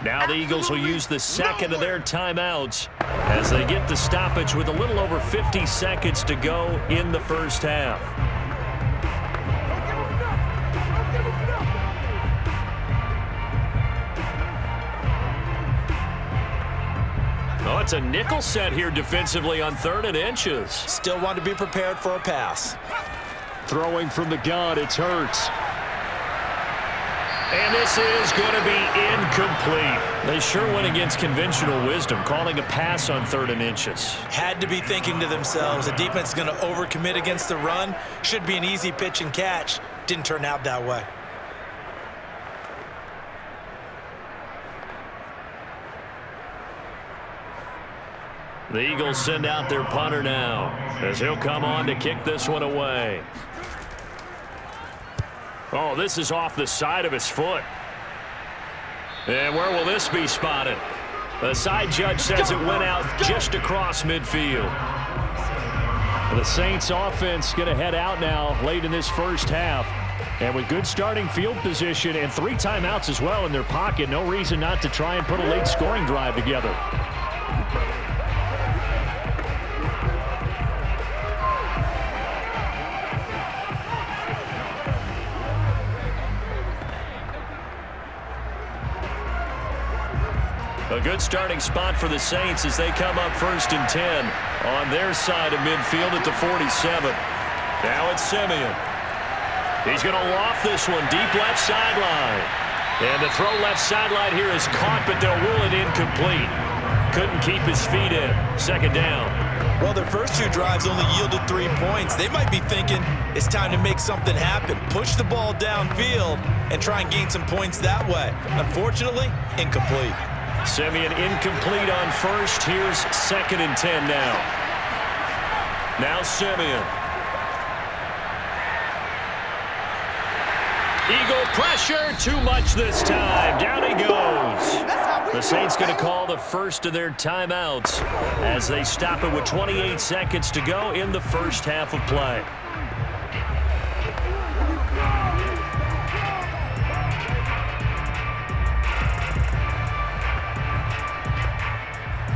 Now the Eagles will use the second of their timeouts as they get the stoppage with a little over 50 seconds to go in the first half. It's a nickel set here defensively on 3rd and inches. Still want to be prepared for a pass. Throwing from the gun, it's Hurts. And this is going to be incomplete. They sure went against conventional wisdom, calling a pass on 3rd and inches. Had to be thinking to themselves, the defense is going to overcommit against the run. Should be an easy pitch and catch. Didn't turn out that way. The Eagles send out their punter now, as he'll come on to kick this one away. Oh, this is off the side of his foot. And where will this be spotted? The side judge says it went out just across midfield. The Saints offense going to head out now late in this first half. And with good starting field position and 3 timeouts as well in their pocket, no reason not to try and put a late scoring drive together. A good starting spot for the Saints as they come up 1st and 10 on their side of midfield at the 47. Now it's Simeon. He's going to loft this one deep left sideline. And the throw left sideline here is caught, but they'll rule it incomplete. Couldn't keep his feet in. 2nd down. Well, their first 2 drives only yielded 3 points. They might be thinking it's time to make something happen. Push the ball downfield and try and gain some points that way. Unfortunately, incomplete. Simeon incomplete on 1st. Here's 2nd and 10 now. Now Simeon. Eagle pressure, too much this time. Down he goes. The Saints going to call the first of their timeouts as they stop it with 28 seconds to go in the first half of play.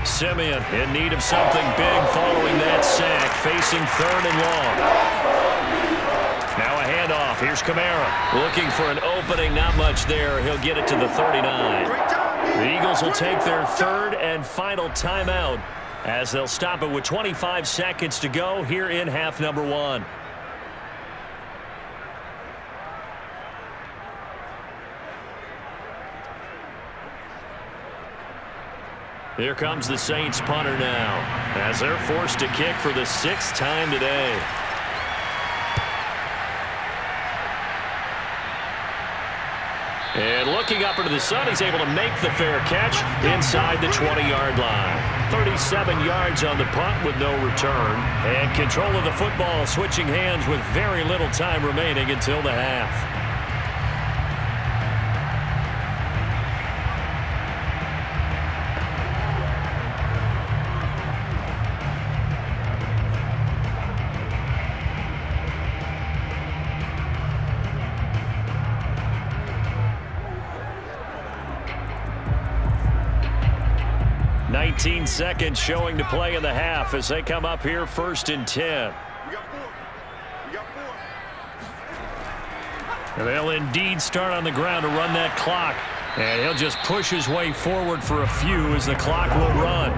Simeon in need of something big following that sack, facing 3rd and long. Now a handoff. Here's Kamara looking for an opening. Not much there. He'll get it to the 39. The Eagles will take their 3rd and final timeout as they'll stop it with 25 seconds to go here in half number 1. Here comes the Saints punter now as they're forced to kick for the 6th time today. And looking up into the sun, he's able to make the fair catch inside the 20-yard line. 37 yards on the punt with no return. And control of the football switching hands with very little time remaining until the half. Seconds showing to play in the half as they come up here 1st and 10. We got 4. We got 4. And they'll indeed start on the ground to run that clock. And he'll just push his way forward for a few as the clock will run.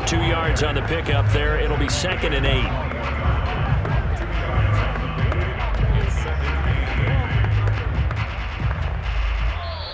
2 yards on the pickup there. It'll be 2nd and 8.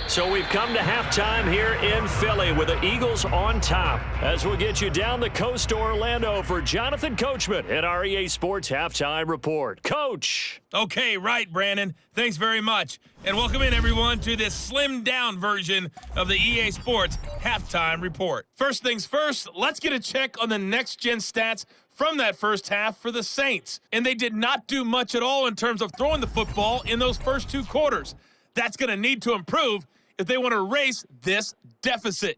So we've come to halftime here in Philly with the Eagles on top. As we'll get you down the coast to Orlando for Jonathan Coachman at our EA Sports Halftime Report. Coach. Okay, right, Brandon. Thanks very much. And welcome in, everyone, to this slimmed-down version of the EA Sports Halftime Report. First things first, let's get a check on the next-gen stats from that first half for the Saints. And they did not do much at all in terms of throwing the football in those first 2 quarters. That's going to need to improve if they want to erase this deficit.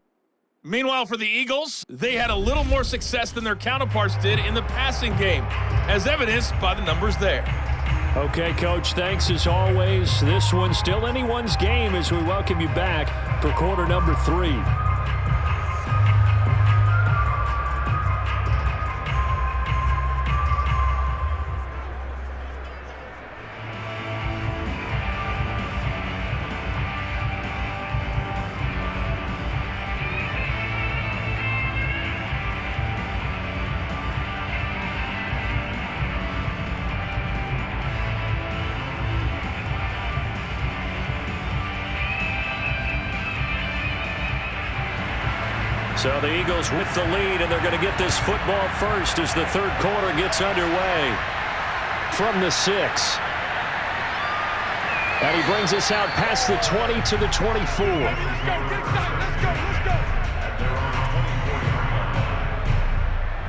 Meanwhile, for the Eagles, they had a little more success than their counterparts did in the passing game, as evidenced by the numbers there. Okay, Coach, thanks as always. This one's still anyone's game as we welcome you back for quarter number 3. So the Eagles with the lead, and they're going to get this football first as the third quarter gets underway. From the 6. And he brings us out past the 20 to the 24. Let's go.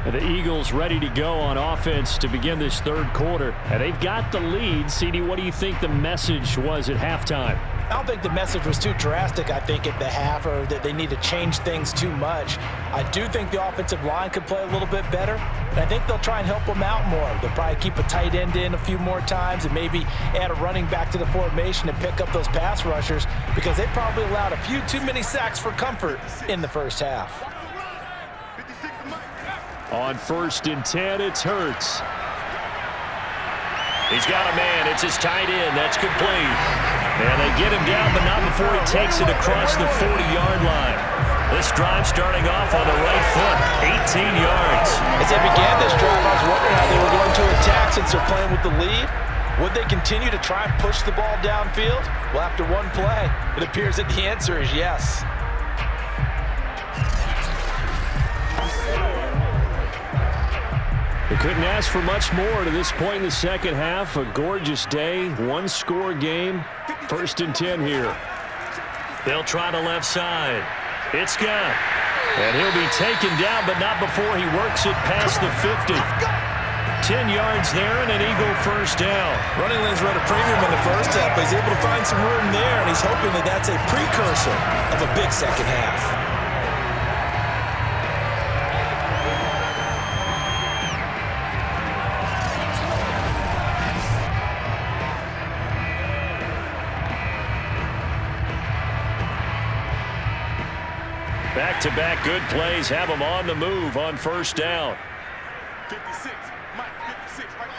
And the Eagles ready to go on offense to begin this third quarter. And they've got the lead. CD, what do you think the message was at halftime? I don't think the message was too drastic, I think, at the half, or that they need to change things too much. I do think the offensive line could play a little bit better, and I think they'll try and help them out more. They'll probably keep a tight end in a few more times and maybe add a running back to the formation and pick up those pass rushers, because they probably allowed a few too many sacks for comfort in the first half. On 1st and 10, it's Hurts. He's got a man. It's his tight end. That's complete. And they get him down, but not before he takes it across the 40-yard line. This drive starting off on the right foot, 18 yards. As they began this drive, I was wondering how they were going to attack since they're playing with the lead. Would they continue to try and push the ball downfield? Well, after one play, it appears that the answer is yes. They couldn't ask for much more to this point in the second half. A gorgeous day, one-score game. 1st and 10 here. They'll try the left side. It's gone. And he'll be taken down, but not before he works it past the 50. 10 yards there and an Eagle first down. Running lanes run a premium in the first half, but he's able to find some room there, and he's hoping that that's a precursor of a big second half. Back-to-back good plays have them on the move on first down. 56, Mike, 56, right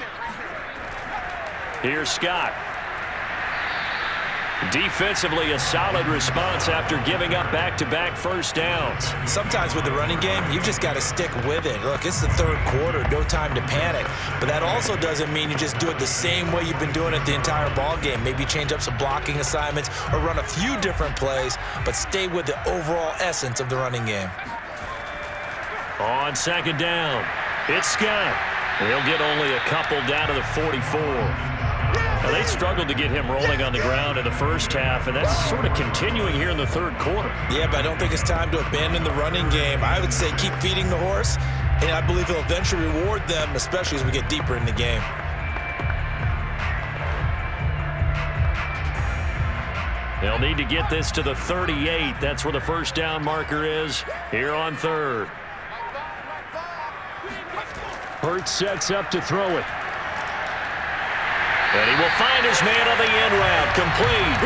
there. Here's Scott. Defensively, a solid response after giving up back-to-back first downs. Sometimes with the running game, you've just got to stick with it. Look, it's the third quarter, no time to panic. But that also doesn't mean you just do it the same way you've been doing it the entire ball game. Maybe change up some blocking assignments or run a few different plays, but stay with the overall essence of the running game. On 2nd down, it's Scott. He'll get only a couple down to the 44. Now, they struggled to get him rolling on the ground in the first half, and that's sort of continuing here in the third quarter. Yeah, but I don't think it's time to abandon the running game. I would say keep feeding the horse, and I believe he'll eventually reward them, especially as we get deeper in the game. They'll need to get this to the 38. That's where the first down marker is here on 3rd. Hurts sets up to throw it. And he will find his man on the end route, complete.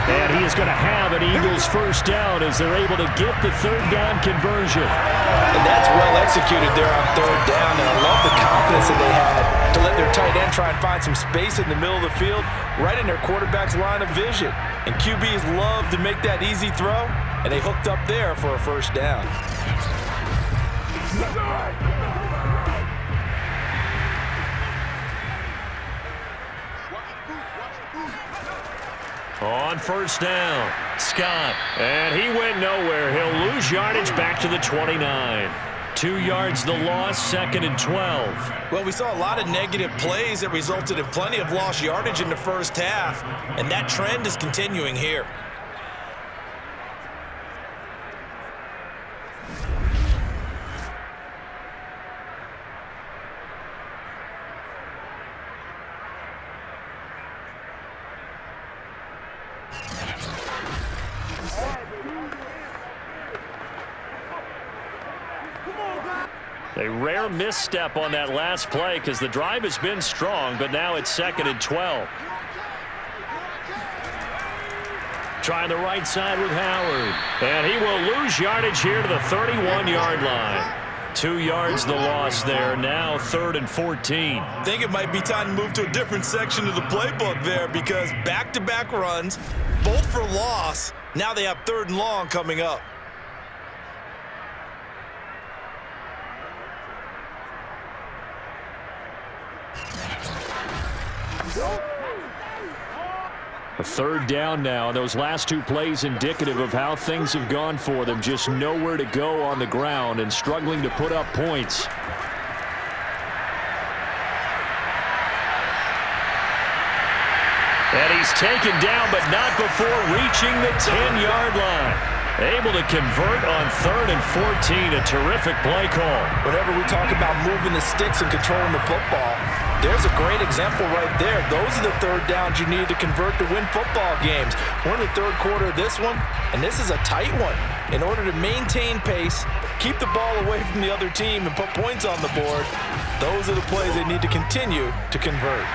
And he is going to have an Eagles first down as they're able to get the third down conversion. And that's well executed there on 3rd down, and I love the confidence that they had to let their tight end try and find some space in the middle of the field, right in their quarterback's line of vision. And QBs love to make that easy throw, and they hooked up there for a first down. On first down, Scott. And he went nowhere. He'll lose yardage back to the 29. 2 yards the loss, 2nd and 12. Well, we saw a lot of negative plays that resulted in plenty of lost yardage in the first half, and that trend is continuing here. A rare misstep on that last play because the drive has been strong, but now it's 2nd and 12. Trying the right side with Howard. And he will lose yardage here to the 31-yard line. 2 yards the loss there. Now 3rd and 14. I think it might be time to move to a different section of the playbook there, because back-to-back runs, both for loss. Now they have 3rd and long coming up. A third down now, and those last two plays indicative of how things have gone for them. Just nowhere to go on the ground and struggling to put up points. And he's taken down, but not before reaching the 10-yard line. Able to convert on 3rd and 14. A terrific play call. Whenever we talk about moving the sticks and controlling the football, there's a great example right there. Those are the third downs you need to convert to win football games. We're in the third quarter of this one, and this is a tight one. In order to maintain pace, keep the ball away from the other team, and put points on the board, those are the plays they need to continue to convert.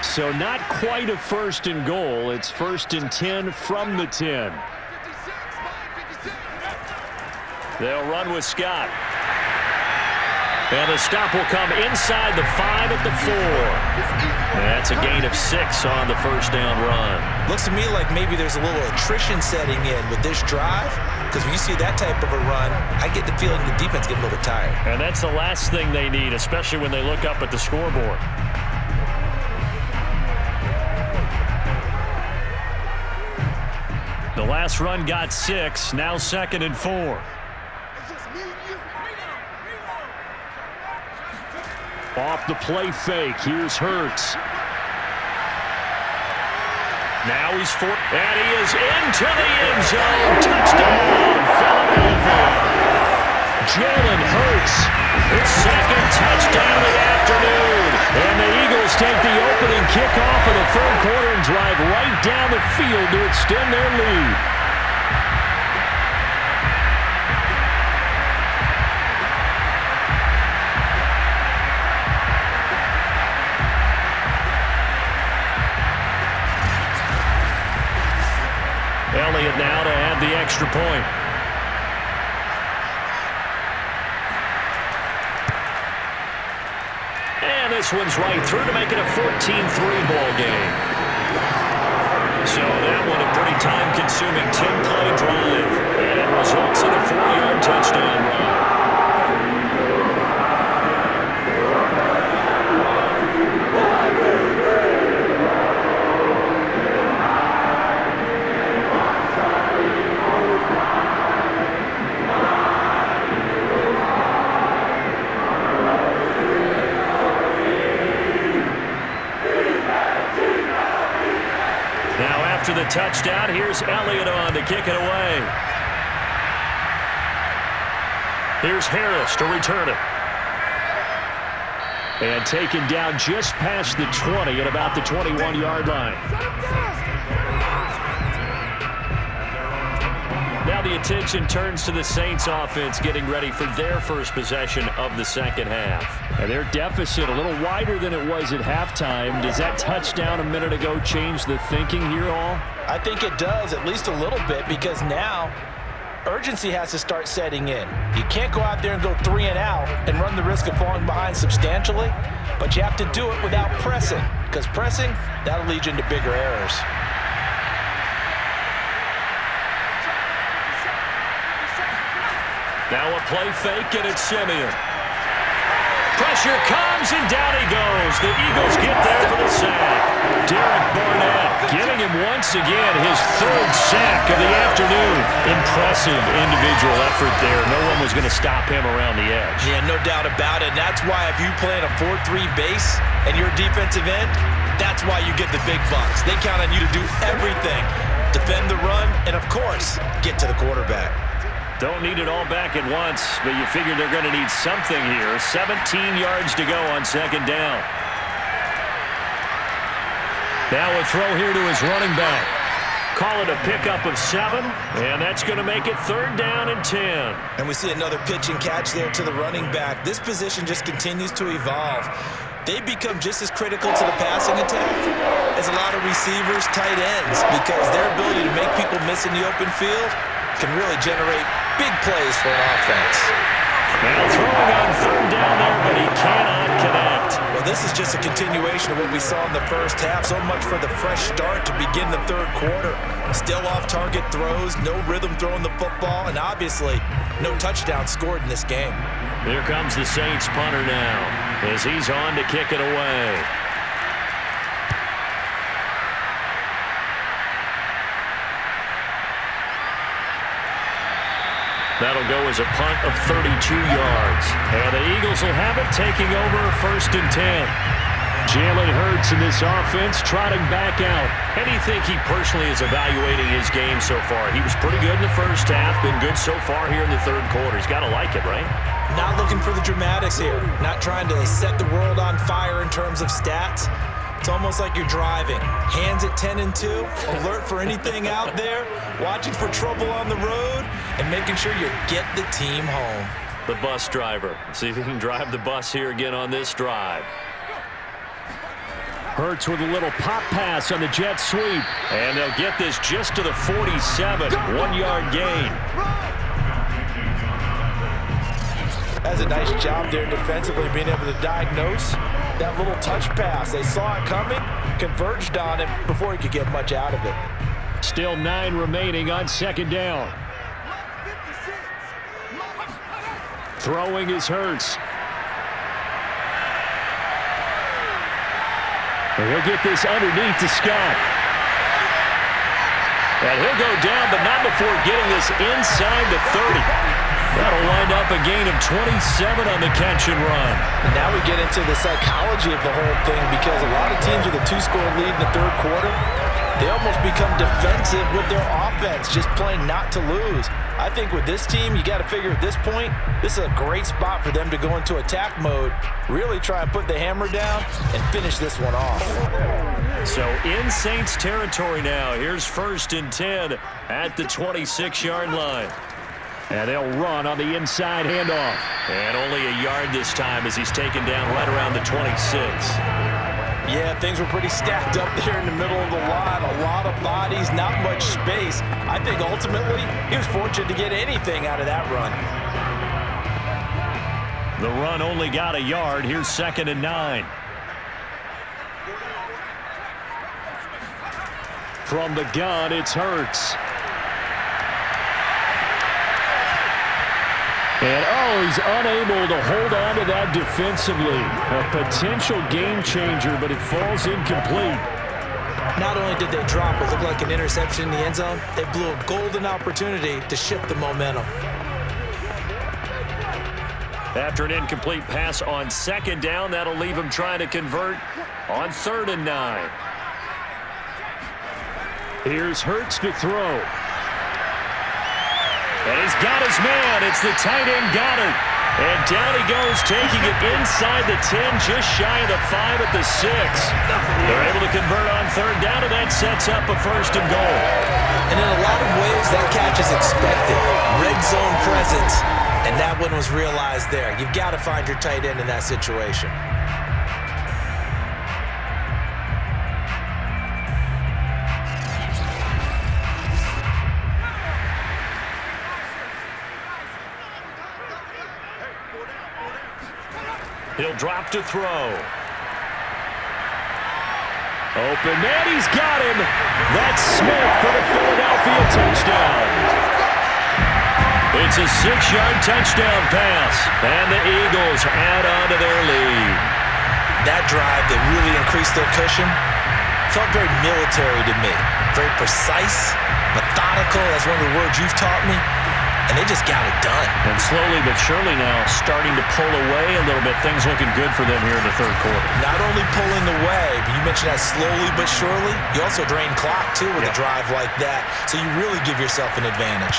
So not quite a 1st and goal. It's 1st and 10 from the 10. They'll run with Scott. And the stop will come inside the 5 at the 4. And that's a gain of 6 on the 1st down run. Looks to me like maybe there's a little attrition setting in with this drive, because when you see that type of a run, I get the feeling the defense getting a little bit tired. And that's the last thing they need, especially when they look up at the scoreboard. The last run got 6, now 2nd and 4. Off the play fake, here's Hurts. Now he's and he is into the end zone. Touchdown, Philadelphia. Jalen Hurts, his 2nd touchdown of the afternoon. And the Eagles take the opening kickoff of the 3rd quarter and drive right down the field to extend their lead. Elliott now to add the extra point. And this one's right through to make it a 14-3 ball game. So that one a pretty time-consuming 10-play drive. And it results in a 4-yard touchdown run. After the touchdown, here's Elliott on to kick it away. Here's Harris to return it. And taken down just past the 20 at about the 21-yard line. Now the attention turns to the Saints offense getting ready for their first possession of the second half. And their deficit a little wider than it was at halftime. Does that touchdown a minute ago change the thinking here all? I think it does, at least a little bit, because now urgency has to start setting in. You can't go out there and go 3 and out and run the risk of falling behind substantially, but you have to do it without pressing, because pressing, that'll lead you into bigger errors. Now a play fake, and it's Simeon. Pressure comes, and down he goes. The Eagles get there for the sack. Derek Barnett getting him once again his 3rd sack of the afternoon. Impressive individual effort there. No one was going to stop him around the edge. Yeah, no doubt about it. And that's why if you play in a 4-3 base and you're a defensive end, that's why you get the big bucks. They count on you to do everything. Defend the run, and of course, get to the quarterback. Don't need it all back at once, but you figure they're going to need something here. 17 yards to go on 2nd down. Now a throw here to his running back. Call it a pickup of 7, and that's going to make it 3rd down and 10. And we see another pitch and catch there to the running back. This position just continues to evolve. They become just as critical to the passing attack as a lot of receivers, tight ends, because their ability to make people miss in the open field can really generate big plays for an offense. Now throwing on 3rd down there, but he cannot connect. Well, this is just a continuation of what we saw in the first half. So much for the fresh start to begin the 3rd quarter. Still off-target throws, no rhythm throwing the football, and obviously no touchdown scored in this game. Here comes the Saints punter now as he's on to kick it away. That'll go as a punt of 32 yards. And the Eagles will have it, taking over 1st and 10. Jalen Hurts in this offense trotting back out. How do you think he personally is evaluating his game so far? He was pretty good in the first half, been good so far here in the third quarter. He's got to like it, right? Not looking for the dramatics here. Not trying to set the world on fire in terms of stats. It's almost like you're driving. Hands at 10 and 2, alert for anything out there, watching for trouble on the road, and making sure you get the team home. The bus driver. See if he can drive the bus here again on this drive. Hurts with a little pop pass on the jet sweep. And they'll get this just to the 47. 1-yard gain. That's a nice job there defensively, being able to diagnose that little touch pass. They saw it coming, converged on him before he could get much out of it. Still 9 remaining on 2nd down. Throwing is Hurts. And he'll get this underneath to Scott. And he'll go down, but not before getting this inside the 30. That'll wind up a gain of 27 on the catch and run. And now we get into the psychology of the whole thing, because a lot of teams with a 2-score lead in the third quarter, they almost become defensive with their offense, just playing not to lose. I think with this team, you got to figure at this point, this is a great spot for them to go into attack mode, really try and put the hammer down and finish this one off. So in Saints territory now, here's 1st and 10 at the 26-yard line. And they'll run on the inside handoff. And only a yard this time as he's taken down right around the 26. Yeah, things were pretty stacked up there in the middle of the line. A lot of bodies, not much space. I think ultimately he was fortunate to get anything out of that run. The run only got a yard. Here's 2nd and 9. From the gun, it's Hurts. And, he's unable to hold on to that defensively. A potential game changer, but it falls incomplete. Not only did they drop what looked like an interception in the end zone, they blew a golden opportunity to shift the momentum. After an incomplete pass on 2nd down, that'll leave him trying to convert on 3rd and 9. Here's Hurts to throw. And he's got his man. It's the tight end Goddard. And down he goes, taking it inside the 10, just shy of the 5 at the 6. They're able to convert on 3rd down, and that sets up a 1st and goal. And in a lot of ways, that catch is expected. Red zone presence. And that one was realized there. You've got to find your tight end in that situation. He'll drop to throw. Open man, he's got him. That's Smith for the Philadelphia touchdown. It's a 6-yard touchdown pass, and the Eagles add on to their lead. That drive that really increased their cushion felt very military to me. Very precise, methodical, that's one of the words you've taught me. And they just got it done. And slowly but surely now starting to pull away a little bit. Things looking good for them here in the third quarter. Not only pulling away, but you mentioned that slowly but surely. You also drain clock, too, with a drive like that. So you really give yourself an advantage.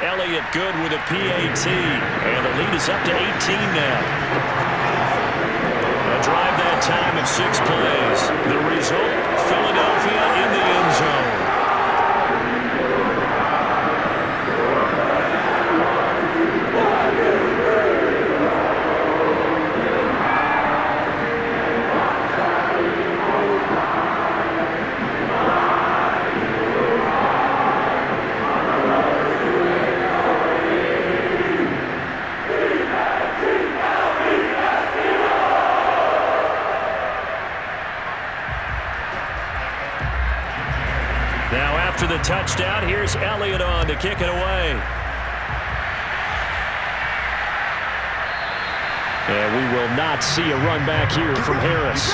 Elliott good with a PAT. And the lead is up to 18 now. A drive that time of 6 plays. The result, Philadelphia in the end zone. After the touchdown, here's Elliott on to kick it away. And we will not see a run back here from Harris.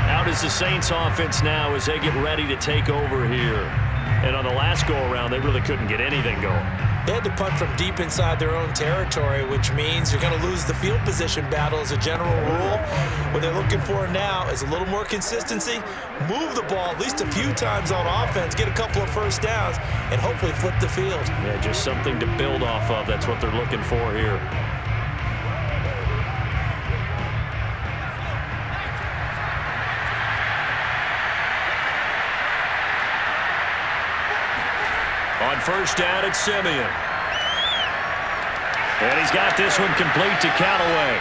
Out is the Saints offense now as they get ready to take over here. And on the last go-around, they really couldn't get anything going. They had to punt from deep inside their own territory, which means you're going to lose the field position battle as a general rule. What they're looking for now is a little more consistency, move the ball at least a few times on offense, get a couple of first downs, and hopefully flip the field. Yeah, just something to build off of. That's what they're looking for here. On first down, it's Simeon. And he's got this one complete to Callaway.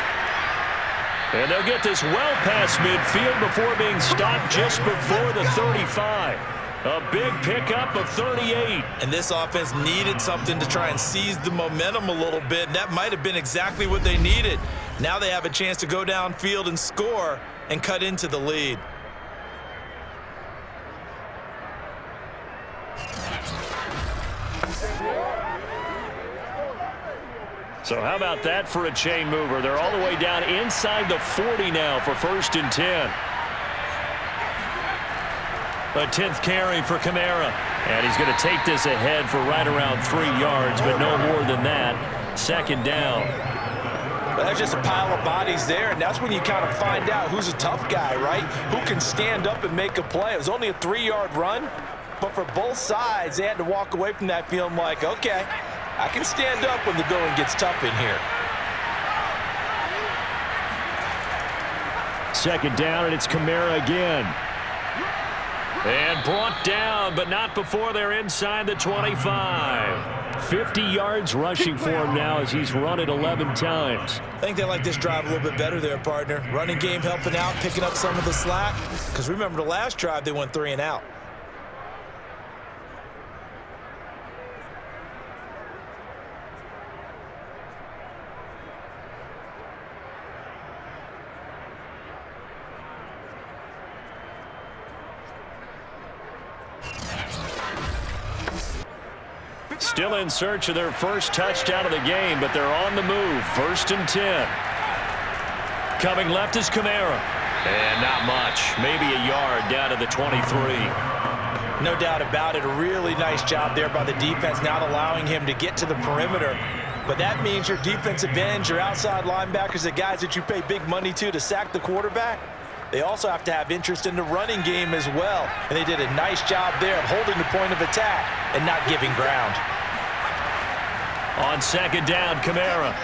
And they'll get this well past midfield before being stopped just before the 35. A big pickup of 38. And this offense needed something to try and seize the momentum a little bit, and that might have been exactly what they needed. Now they have a chance to go downfield and score and cut into the lead. So how about that for a chain mover? They're all the way down inside the 40 now for 1st and 10. A 10th carry for Kamara. And he's going to take this ahead for right around 3 yards, but no more than that. 2nd down. But that's just a pile of bodies there, and that's when you kind of find out who's a tough guy, right? Who can stand up and make a play. It was only a 3-yard run, but for both sides, they had to walk away from that feeling like, okay, I can stand up when the going gets tough in here. 2nd down, and it's Kamara again. And brought down, but not before they're inside the 25. 50 yards rushing for him now as he's run it 11 times. I think they like this drive a little bit better there, partner. Running game helping out, picking up some of the slack. Because remember the last drive, they went 3 and out. Still in search of their first touchdown of the game, but they're on the move. 1st and 10. Coming left is Kamara. And not much. Maybe a yard down to the 23. No doubt about it. A really nice job there by the defense, not allowing him to get to the perimeter. But that means your defensive ends, your outside linebackers, the guys that you pay big money to sack the quarterback, they also have to have interest in the running game as well. And they did a nice job there of holding the point of attack and not giving ground. On 2nd down, Kamara.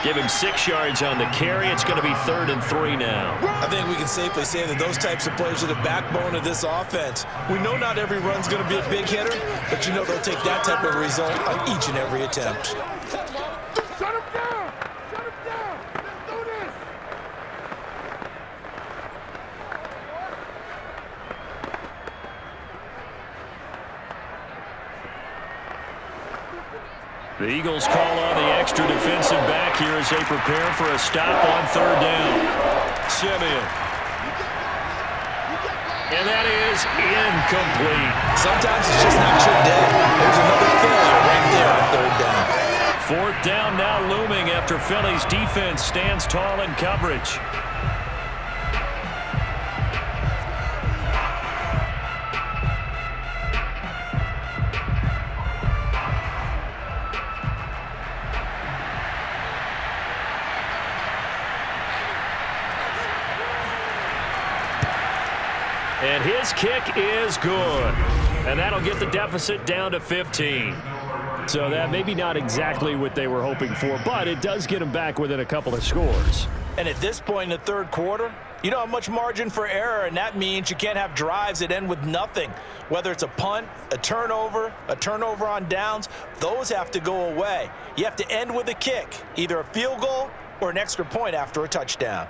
Give him 6 yards on the carry. It's going to be 3rd and 3 now. I think we can safely say that those types of plays are the backbone of this offense. We know not every run's going to be a big hitter, but you know they'll take that type of result on each and every attempt. Shut him down! Shut him down! Let's do this! The Eagles call on the extra defensive back here as they prepare for a stop on 3rd down. Simeon. And that is incomplete. Sometimes it's just not your day. There's another failure right there on 3rd down. 4th down now looming after Philly's defense stands tall in coverage. And his kick is good. And that'll get the deficit down to 15. So that maybe not exactly what they were hoping for, but it does get them back within a couple of scores. And at this point in the 3rd quarter, you don't have much margin for error, and that means you can't have drives that end with nothing. Whether it's a punt, a turnover on downs, those have to go away. You have to end with a kick, either a field goal or an extra point after a touchdown.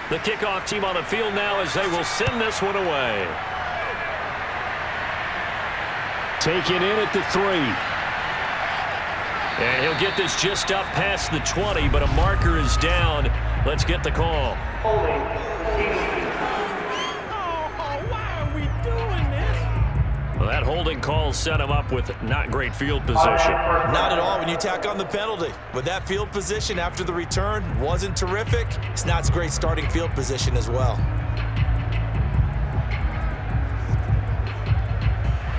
The kickoff team on the field now as they will send this one away. Taken in at the 3. And he'll get this just up past the 20, but a marker is down. Let's get the call. Oh, why are we doing this? Well, that holding call set him up with not great field position. Not at all when you tack on the penalty. With that field position after the return wasn't terrific, it's not a great starting field position as well.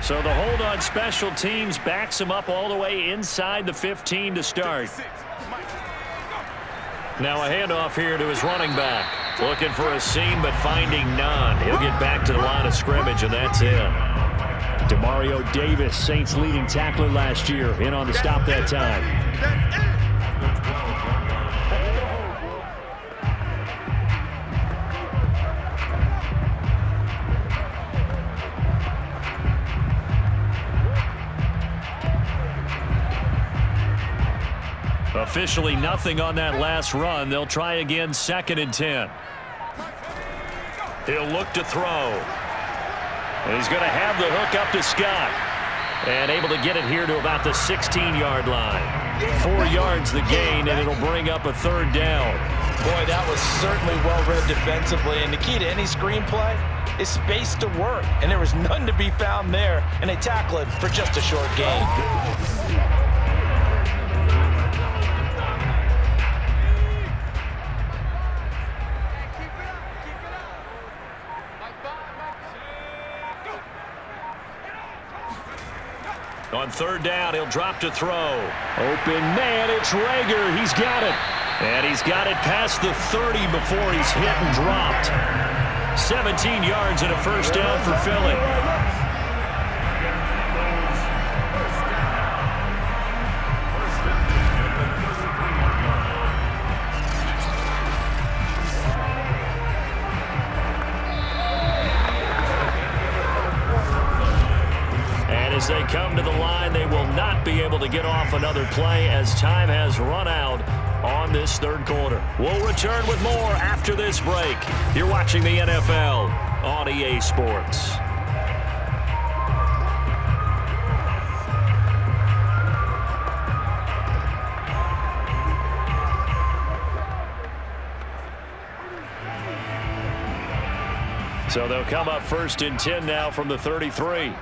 So the hold on special teams backs him up all the way inside the 15 to start. Now a handoff here to his running back. Looking for a seam, but finding none. He'll get back to the line of scrimmage, and that's it. Demario Davis, Saints leading tackler last year, in on the stop that time. Officially nothing on that last run. They'll try again, 2nd and 10. He'll look to throw. He's going to have the hook up to Scott. And able to get it here to about the 16-yard line. 4 yards the gain, and it'll bring up a 3rd down. Boy, that was certainly well-read defensively. And the key to any screenplay is space to work. And there was none to be found there. And they tackle him for just a short gain. On 3rd down, he'll drop to throw. Open man, it's Rager. He's got it. And he's got it past the 30 before he's hit and dropped. 17 yards and a 1st down for Philly. As they come to the line, they will not be able to get off another play as time has run out on this 3rd quarter. We'll return with more after this break. You're watching the NFL on EA Sports. So they'll come up 1st and 10 now from the 33.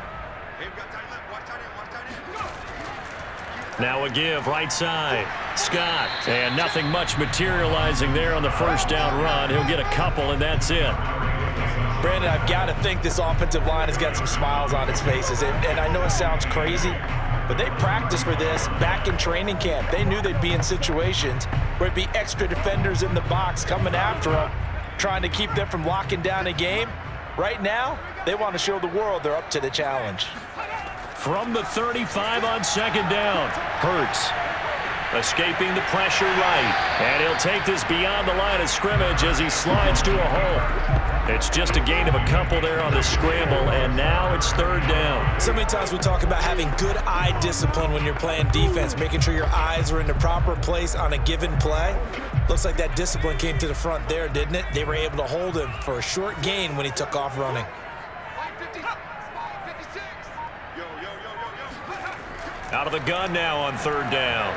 Now a give, right side. Scott. And nothing much materializing there on the 1st down run. He'll get a couple, and that's it. Brandon, I've got to think this offensive line has got some smiles on its faces. And I know it sounds crazy, but they practiced for this back in training camp. They knew they'd be in situations where it'd be extra defenders in the box coming after them, trying to keep them from locking down a game. Right now, they want to show the world they're up to the challenge. From the 35 on 2nd down. Hurts escaping the pressure right. And he'll take this beyond the line of scrimmage as he slides to a hole. It's just a gain of a couple there on the scramble, and now it's 3rd down. So many times we talk about having good eye discipline when you're playing defense, making sure your eyes are in the proper place on a given play. Looks like that discipline came to the front there, didn't it? They were able to hold him for a short gain when he took off running. Out of the gun now on 3rd down.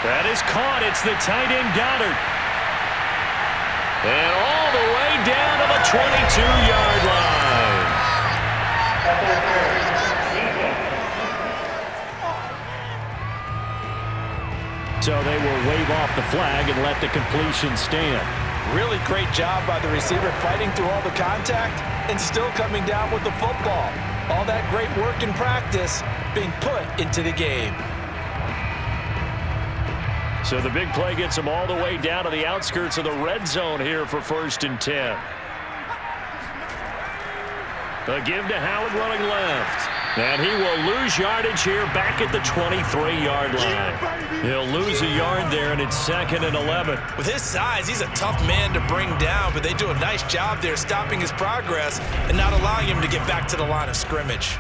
That is caught. It's the tight end Goddard. And all the way down to the 22-yard line. So they will wave off the flag and let the completion stand. Really great job by the receiver fighting through all the contact and still coming down with the football. All that great work in practice being put into the game. So the big play gets him all the way down to the outskirts of the red zone here for 1st and 10. A give to Howard running left. And he will lose yardage here back at the 23-yard line. He'll lose a yard there, and it's 2nd and 11. With his size, he's a tough man to bring down, but they do a nice job there stopping his progress and not allowing him to get back to the line of scrimmage.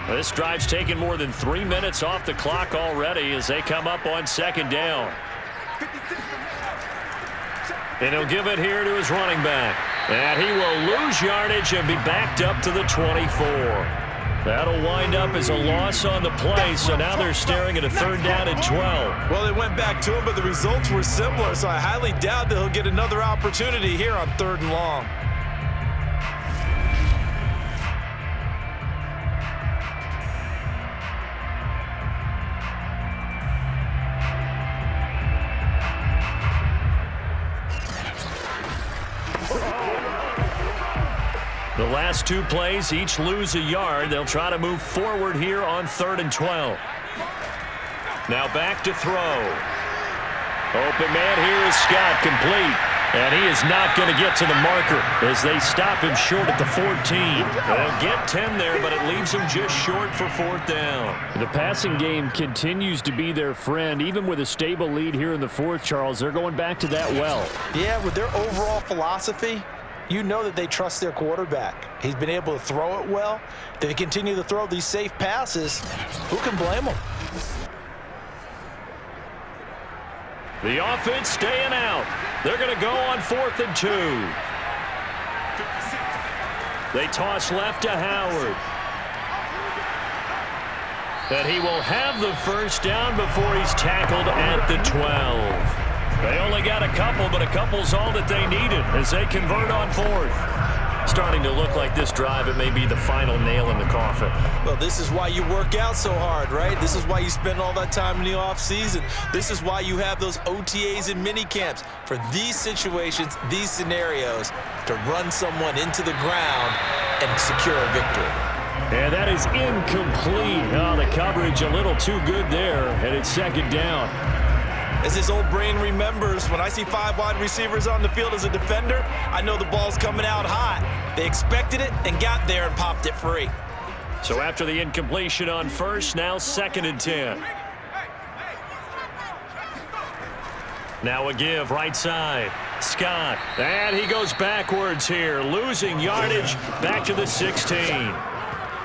This drive's taken more than 3 minutes off the clock already as they come up on 2nd down. And he'll give it here to his running back. And he will lose yardage and be backed up to the 24. That'll wind up as a loss on the play, so now they're staring at a 3rd down and 12. Well, they went back to him, but the results were similar, so I highly doubt that he'll get another opportunity here on 3rd and long. The last 2 plays each lose a yard. They'll try to move forward here on 3rd and 12. Now back to throw. Open man here is Scott, complete. And he is not going to get to the marker as they stop him short at the 14. They'll get 10 there, but it leaves him just short for 4th down. The passing game continues to be their friend. Even with a stable lead here in the 4th, Charles, they're going back to that well. Yeah, with their overall philosophy, you know that they trust their quarterback. He's been able to throw it well. They continue to throw these safe passes. Who can blame them? The offense staying out. They're going to go on 4th and 2. They toss left to Howard. And he will have the 1st down before he's tackled at the 12. They only got a couple, but a couple's all that they needed as they convert on 4th. Starting to look like this drive, it may be the final nail in the coffin. Well, this is why you work out so hard, right? This is why you spend all that time in the offseason. This is why you have those OTAs and mini camps for these situations, these scenarios, to run someone into the ground and secure a victory. And that is incomplete. Oh, the coverage a little too good there, and it's 2nd down. As his old brain remembers, when I see 5 wide receivers on the field as a defender, I know the ball's coming out hot. They expected it and got there and popped it free. So after the incompletion on 1st, now 2nd and 10. Now a give right side. Scott. And he goes backwards here, losing yardage back to the 16.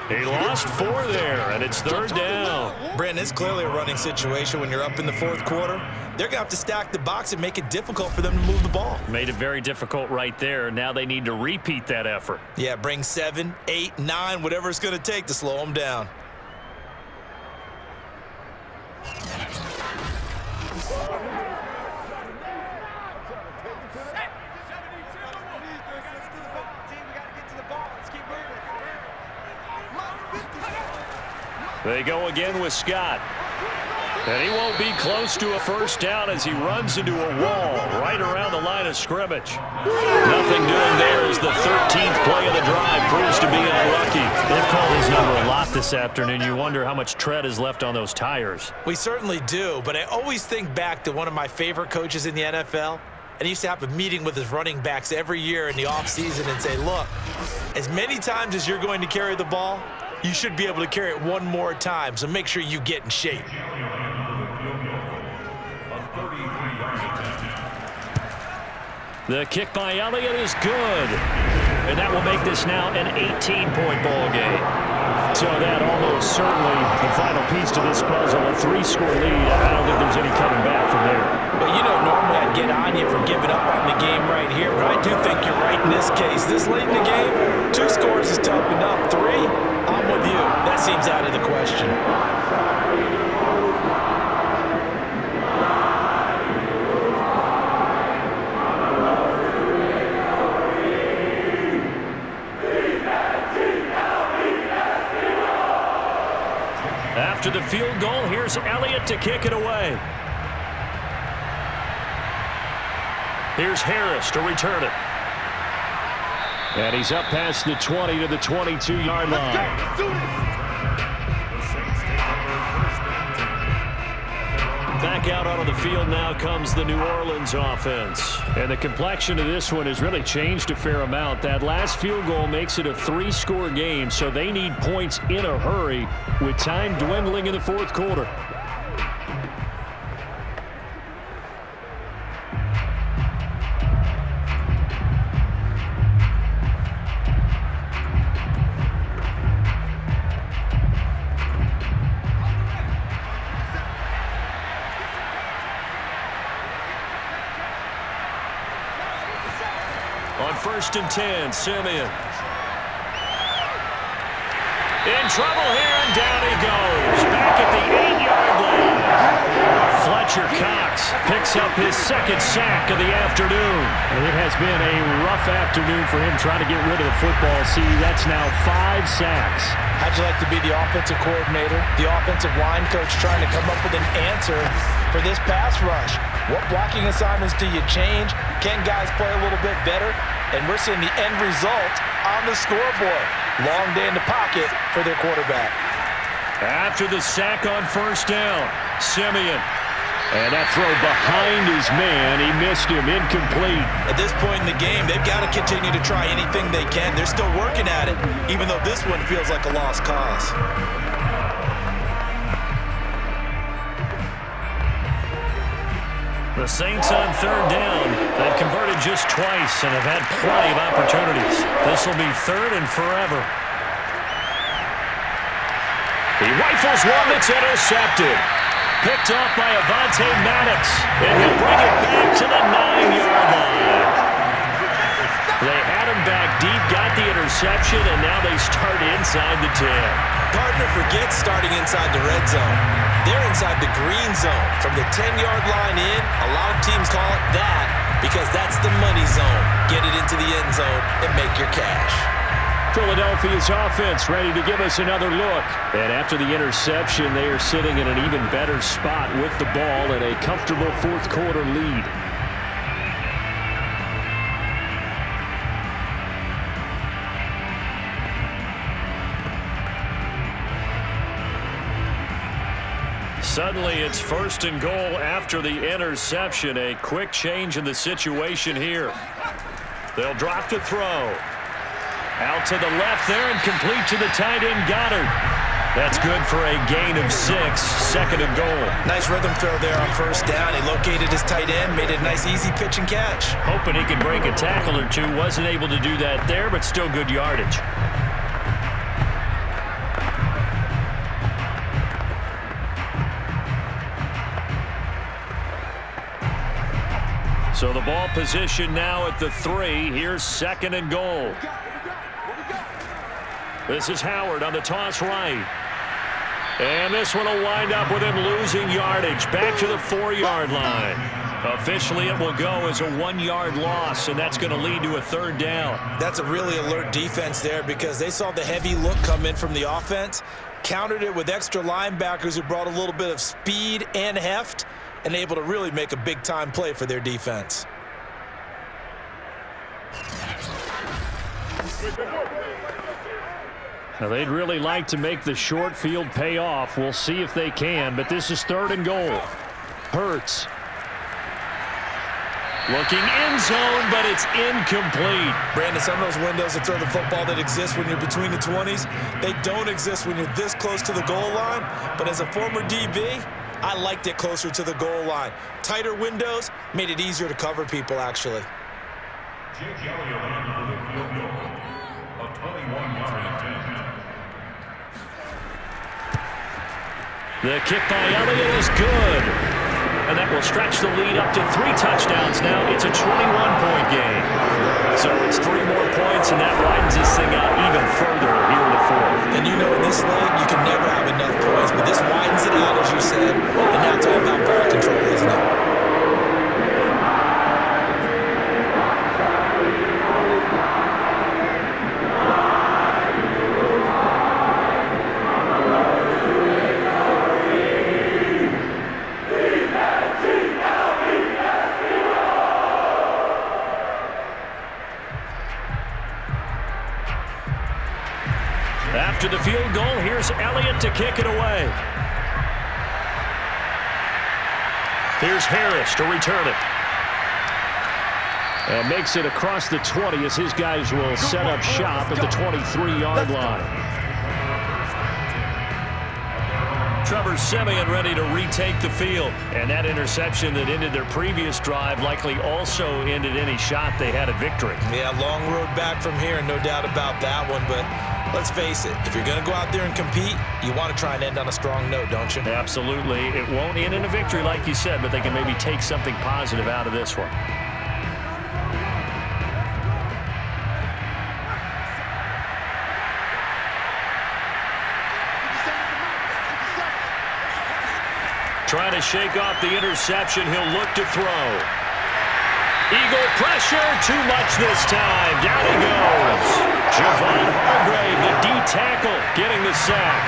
He lost 4 there, and it's 3rd down. Brandon, it's clearly a running situation when you're up in the 4th quarter. They're going to have to stack the box and make it difficult for them to move the ball. Made it very difficult right there. Now they need to repeat that effort. Yeah, bring 7, 8, 9, whatever it's going to take to slow them down. They go again with Scott. And he won't be close to a 1st down as he runs into a wall right around the line of scrimmage. Nothing doing there as the 13th play of the drive proves to be unlucky. They've called his number a lot this afternoon. You wonder how much tread is left on those tires. We certainly do, but I always think back to one of my favorite coaches in the NFL. And he used to have a meeting with his running backs every year in the offseason and say, look, as many times as you're going to carry the ball, you should be able to carry it 1 more time, so make sure you get in shape. The kick by Elliott is good. And that will make this now an 18-point ball game. So that almost certainly the final piece to this puzzle, a 3-score lead. I don't think there's any coming back from there. Well, you know, normally I'd get on you for giving up on the game right here, but I do think you're right in this case. This late in the game, 2 scores is tough enough. 3, I'm with you. That seems out of the question. After the field goal, here's Elliott to kick it away. Here's Harris to return it. And he's up past the 20 to the 22-yard line. Let's do this. Back out onto the field now comes the New Orleans offense. And the complexion of this one has really changed a fair amount. That last field goal makes it a 3-score game, so they need points in a hurry with time dwindling in the 4th quarter. On 1st and 10, Simeon. in trouble here, and down he goes. Back at the 8-yard line. Fletcher Cox picks up his second sack of the afternoon. It has been a rough afternoon for him trying to get rid of the football. See, that's now 5 sacks. How'd you like to be the offensive coordinator, the offensive line coach trying to come up with an answer for this pass rush? What blocking assignments do you change? Can guys play a little bit better? And we're seeing the end result on the scoreboard. Long day in the pocket for their quarterback. After the sack on first down, Simeon. And that throw behind his man, he missed him, incomplete. At this point in the game, they've got to continue to try anything they can. They're still working at it, even though this one feels like a lost cause. The Saints on third down. They've converted just twice and have had plenty of opportunities. This will be third and forever. He rifles one that's intercepted. Picked off by Avonte Maddox, and he'll bring it back to the 9-yard line. They had him back deep, got the interception, and now they start inside the 10. Partner forgets starting inside the red zone. They're inside the green zone. From the 10-yard line in, a lot of teams call it that because that's the money zone. Get it into the end zone and make your cash. Philadelphia's offense ready to give us another look. And after the interception, they are sitting in an even better spot with the ball and a comfortable fourth-quarter lead. Suddenly, it's first and goal after the interception. A quick change in the situation here. They'll drop to throw. Out to the left there and complete to the tight end, Goddard. That's good for a gain of 6, second and goal. Nice rhythm throw there on first down. He located his tight end, made it a nice easy pitch and catch. Hoping he could break a tackle or two. Wasn't able to do that there, but still good yardage. So the ball position now at the 3. Here's second and goal. This is Howard on the toss right. And this one will wind up with him losing yardage back to the 4-yard line. Officially, it will go as a 1-yard loss, and that's going to lead to a third down. That's a really alert defense there because they saw the heavy look come in from the offense, countered it with extra linebackers who brought a little bit of speed and heft, and able to really make a big-time play for their defense. Now, they'd really like to make the short field pay off. We'll see if they can, but this is third and goal. Hurts. Looking end zone, but it's incomplete. Brandon, some of those windows to throw the football that exist when you're between the 20s, they don't exist when you're this close to the goal line. But as a former DB, I liked it closer to the goal line. Tighter windows made it easier to cover people, actually. Jake Elliott on for the field goal. A 21-yard attempt. The kick by Elliott is good. And that will stretch the lead up to 3 touchdowns now. It's a 21-point game. So it's 3 more points, and that widens this thing out even further here in the 4th. And you know, in this league, you can never have enough points, but this widens it out, as you said, and now it's all about ball control, isn't it? After the field goal, here's Elliott to kick it away. Here's Harris to return it. And makes it across the 20 as his guys will set up shop at the 23-yard line. Trevor Simeon ready to retake the field. And that interception that ended their previous drive likely also ended any shot they had at victory. Yeah, long road back from here, no doubt about that one. But let's face it, if you're going to go out there and compete, you want to try and end on a strong note, don't you? Absolutely. It won't end in a victory like you said, but they can maybe take something positive out of this one. Trying to shake off the interception. He'll look to throw. Eagle pressure. Too much this time. Down he goes. Javon Hargrave, the D tackle, getting the sack.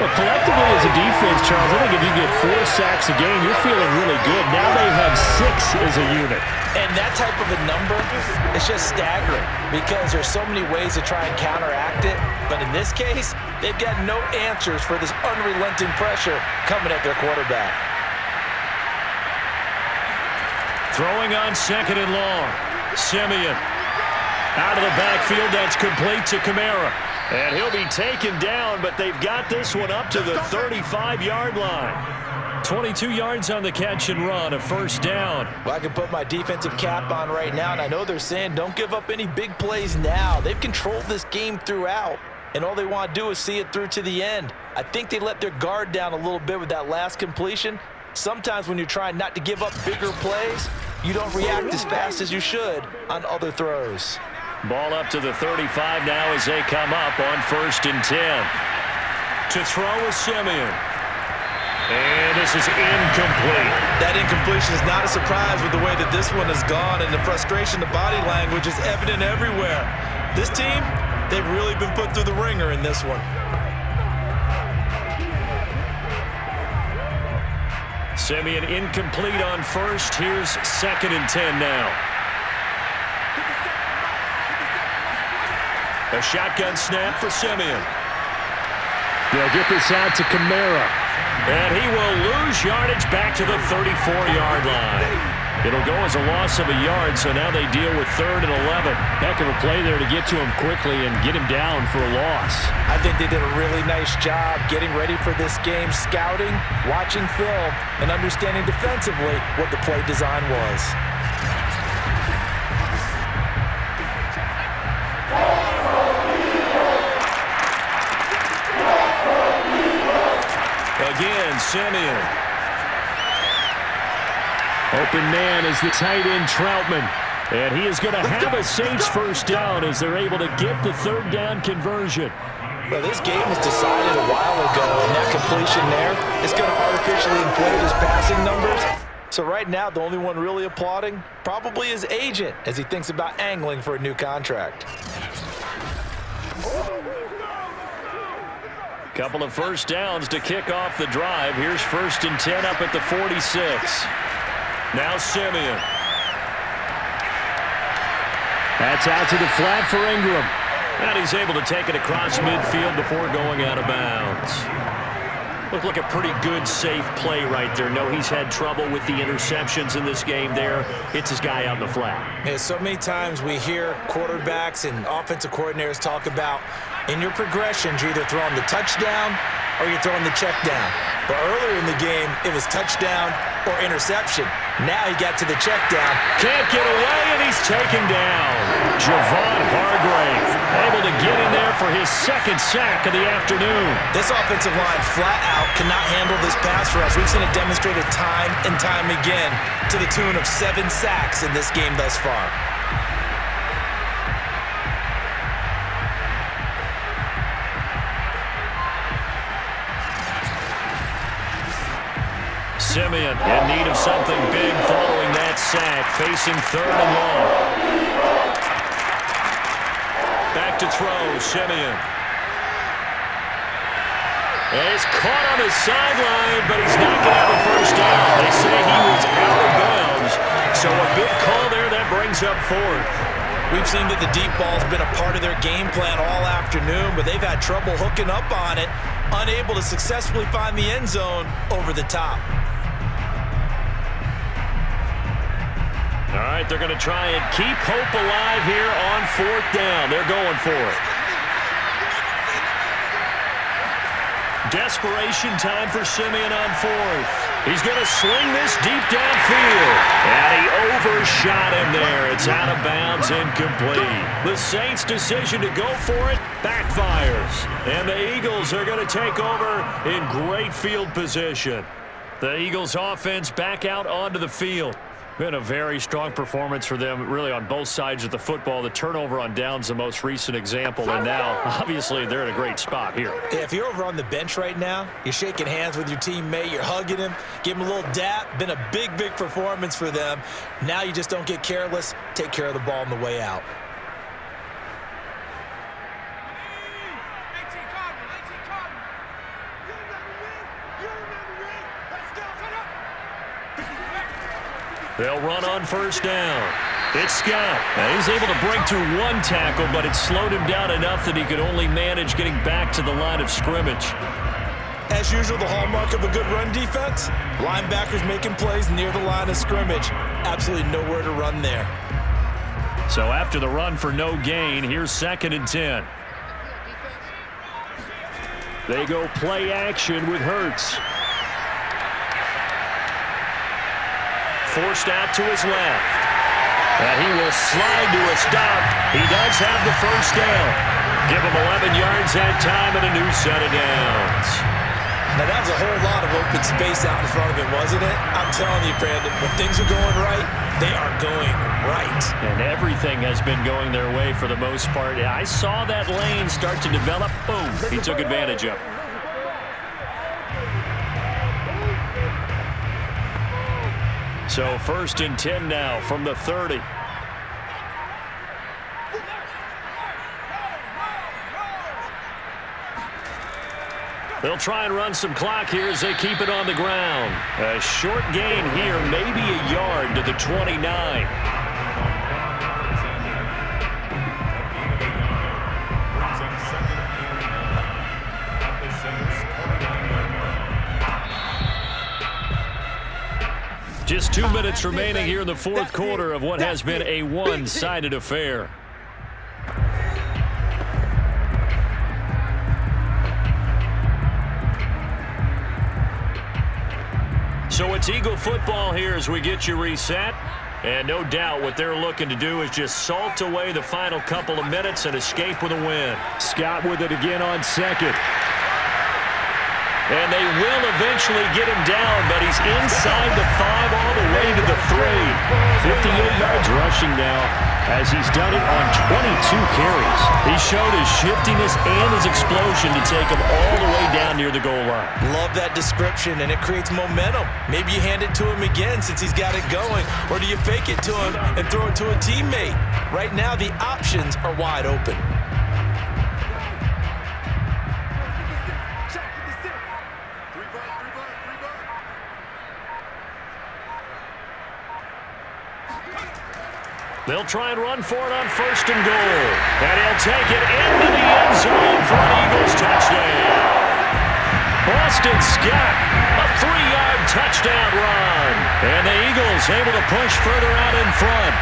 Well, collectively as a defense, Charles, I think if you get 4 sacks a game, you're feeling really good. Now they have 6 as a unit. And that type of a number is just staggering because there's so many ways to try and counteract it. But in this case, they've got no answers for this unrelenting pressure coming at their quarterback. Throwing on 2nd and long. Simeon out of the backfield. That's complete to Kamara. And he'll be taken down, but they've got this one up to the 35-yard line. 22 yards on the catch and run, a first down. Well, I can put my defensive cap on right now, and I know they're saying don't give up any big plays now. They've controlled this game throughout, and all they want to do is see it through to the end. I think they let their guard down a little bit with that last completion. Sometimes when you're trying not to give up bigger plays, you don't react as fast as you should on other throws. Ball up to the 35 now as they come up on 1st and 10. To throw is Simeon. And this is incomplete. That incompletion is not a surprise with the way that this one has gone, and the frustration, the body language is evident everywhere. This team, they've really been put through the ringer in this one. Simeon incomplete on 1st. Here's 2nd and 10 now. A shotgun snap for Simeon. They'll get this out to Kamara. And he will lose yardage back to the 34-yard line. It'll go as a loss of a yard, so now they deal with 3rd and 11. Heck of a play there to get to him quickly and get him down for a loss. I think they did a really nice job getting ready for this game, scouting, watching film, and understanding defensively what the play design was. Again, Simeon. Open man is the tight end, Troutman. And he is going to have a Saints first down as they're able to get the 3rd down conversion. Well, this game was decided a while ago, and that completion there is going to artificially inflate his passing numbers. So right now, the only one really applauding probably his agent as he thinks about angling for a new contract. Couple of first downs to kick off the drive. Here's 1st and 10 up at the 46. Now Simeon. That's out to the flat for Ingram. And he's able to take it across midfield before going out of bounds. Looked like a pretty good, safe play right there. No, he's had trouble with the interceptions in this game there. Hits his guy out in the flat. Yeah, so many times we hear quarterbacks and offensive coordinators talk about in your progressions, you're either throwing the touchdown or you're throwing the check down. But earlier in the game, it was touchdown or interception. Now he got to the check down. Can't get away, and he's taken down. Javon Hargrave able to get in there for his 2nd sack of the afternoon. This offensive line flat out cannot handle this pass rush. We've seen it demonstrated time and time again to the tune of 7 sacks in this game thus far. Simeon in need of something big following that sack, facing 3rd and long. Back to throw, Simeon. And he's caught on his sideline, but he's not going to have a first down. They say he was out of bounds, so a big call there that brings up 4th. We've seen that the deep ball's been a part of their game plan all afternoon, but they've had trouble hooking up on it, unable to successfully find the end zone over the top. All right, they're going to try and keep hope alive here on 4th down. They're going for it. Desperation time for Simeon on 4th. He's going to sling this deep downfield. And he overshot him there. It's out of bounds, incomplete. The Saints' decision to go for it backfires. And the Eagles are going to take over in great field position. The Eagles' offense back out onto the field. Been a very strong performance for them, really, on both sides of the football. The turnover on downs, the most recent example, and now, obviously, they're in a great spot here. Yeah, if you're over on the bench right now, you're shaking hands with your teammate, you're hugging him, give him a little dap. Been a big, big performance for them. Now you just don't get careless. Take care of the ball on the way out. They'll run on first down. It's Scott. Now, he's able to break through one tackle, but it slowed him down enough that he could only manage getting back to the line of scrimmage. As usual, the hallmark of a good run defense, linebackers making plays near the line of scrimmage. Absolutely nowhere to run there. So after the run for no gain, here's 2nd and 10. They go play action with Hurts. Forced out to his left. And he will slide to a stop. He does have the first down. Give him 11 yards that time and a new set of downs. Now, that was a whole lot of open space out in front of him, wasn't it? I'm telling you, Brandon, when things are going right, they are going right. And everything has been going their way for the most part. I saw that lane start to develop. Boom. He took advantage of it. So 1st and 10 now from the 30. They'll try and run some clock here as they keep it on the ground. A short gain here, maybe a yard to the 29. Just 2 minutes remaining here in the 4th quarter of what has been a one-sided affair. So it's Eagle football here as we get you reset. And no doubt what they're looking to do is just salt away the final couple of minutes and escape with a win. Scott with it again on 2nd. And they will eventually get him down, but he's inside the 5 all the way to the 3. 58 yards rushing now as he's done it on 22 carries. He showed his shiftiness and his explosion to take him all the way down near the goal line. Love that description, and it creates momentum. Maybe you hand it to him again since he's got it going, or do you fake it to him and throw it to a teammate? Right now, the options are wide open. They'll try and run for it on 1st and goal. And he'll take it into the end zone for an Eagles touchdown. Boston Scott, a 3-yard touchdown run. And the Eagles able to push further out in front.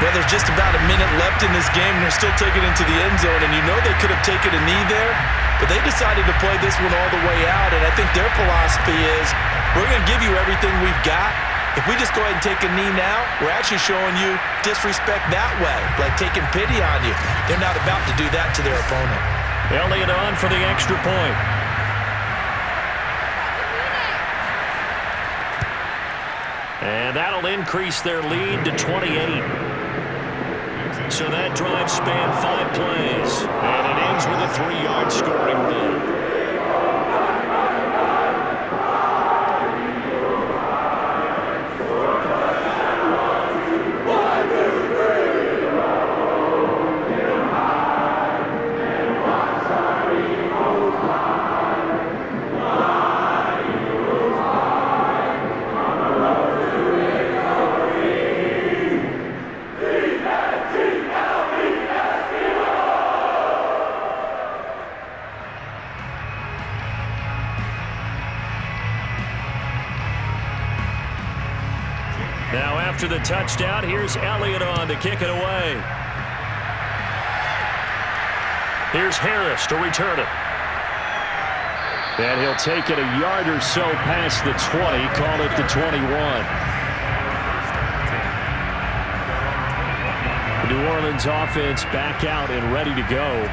Well, there's just about a minute left in this game, and they're still taking it into the end zone. And you know they could have taken a knee there, but they decided to play this one all the way out. And I think their philosophy is, we're going to give you everything we've got. If we just go ahead and take a knee now, we're actually showing you disrespect that way, like taking pity on you. They're not about to do that to their opponent. Elliott on for the extra point. And that'll increase their lead to 28. So that drive spanned 5 plays, and it ends with a 3-yard scoring run. Now after the touchdown, here's Elliott on to kick it away. Here's Harris to return it. And he'll take it a yard or so past the 20, call it the 21. The New Orleans offense back out and ready to go.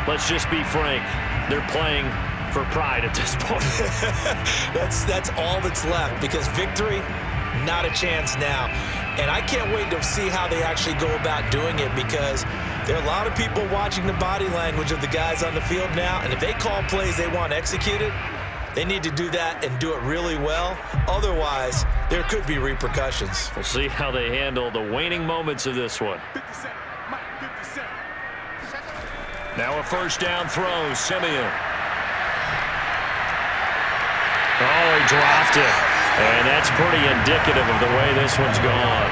Let's just be frank, they're playing for pride at this point. That's all that's left, because victory, Not a chance now. And I can't wait to see how they actually go about doing it, because there are a lot of people watching the body language of the guys on the field now, and if they call plays they want executed, they need to do that and do it really well. Otherwise, there could be repercussions. We'll see how they handle the waning moments of this one. Now a first down throw, Simeon. Oh, he dropped it. And that's pretty indicative of the way this one's gone.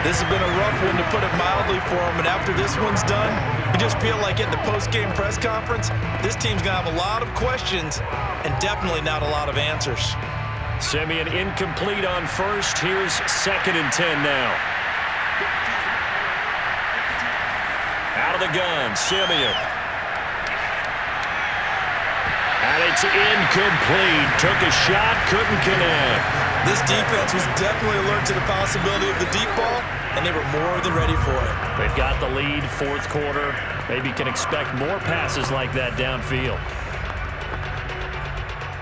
This has been a rough one, to put it mildly, for him. And after this one's done, you just feel like at the post-game press conference, this team's going to have a lot of questions and definitely not a lot of answers. Simeon incomplete on first. Here's 2nd and 10 now. Out of the gun, Simeon. And it's incomplete. Took a shot, couldn't connect. This defense was definitely alert to the possibility of the deep ball, and they were more than ready for it. They've got the lead, 4th quarter. Maybe can expect more passes like that downfield.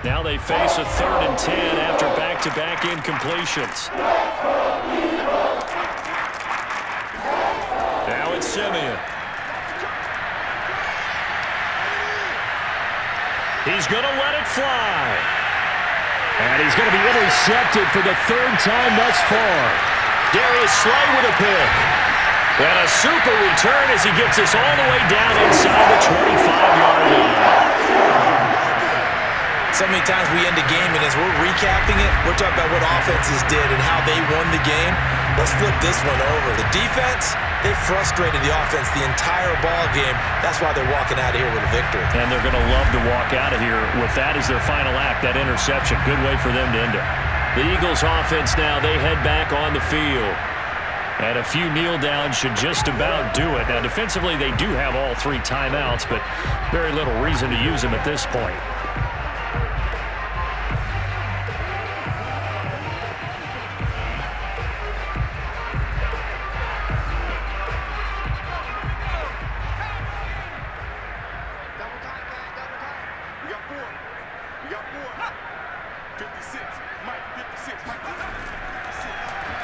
Now they face a 3rd and 10 after back-to-back incompletions. Now it's Simeon. He's going to let it fly. And he's going to be intercepted for the 3rd time thus far. Darius Slay with a pick. And a super return as he gets us all the way down inside the 25-yard line. So many times we end a game, and as we're recapping it, we're talking about what offenses did and how they won the game. Let's flip this one over. The defense, they frustrated the offense the entire ball game. That's why they're walking out of here with a victory. And they're going to love to walk out of here with that as their final act, that interception. Good way for them to end it. The Eagles offense now, they head back on the field. And a few kneel downs should just about do it. Now, defensively, they do have all 3 timeouts, but very little reason to use them at this point.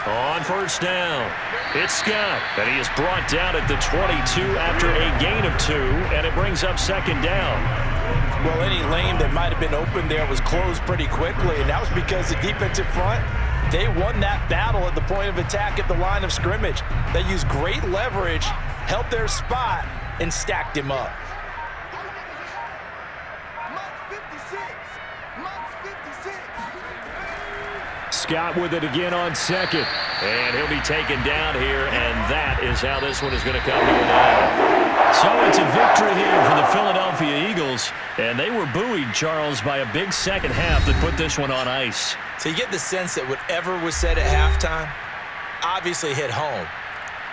On first down, it's Scott, and he is brought down at the 22 after a gain of 2, and it brings up 2nd down. Well, any lane that might have been open there was closed pretty quickly, and that was because the defensive front, they won that battle at the point of attack at the line of scrimmage. They used great leverage, held their spot, and stacked him up. Scott with it again on 2nd. And he'll be taken down here, and that is how this one is going to come to an end. So it's a victory here for the Philadelphia Eagles, and they were buoyed, Charles, by a big second half that put this one on ice. So you get the sense that whatever was said at halftime obviously hit home.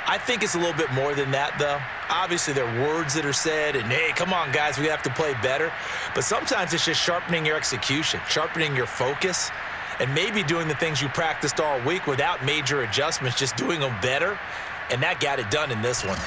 I think it's a little bit more than that, though. Obviously, there are words that are said, and, hey, come on, guys, we have to play better. But sometimes it's just sharpening your execution, sharpening your focus, and maybe doing the things you practiced all week without major adjustments, just doing them better. And that got it done in this one.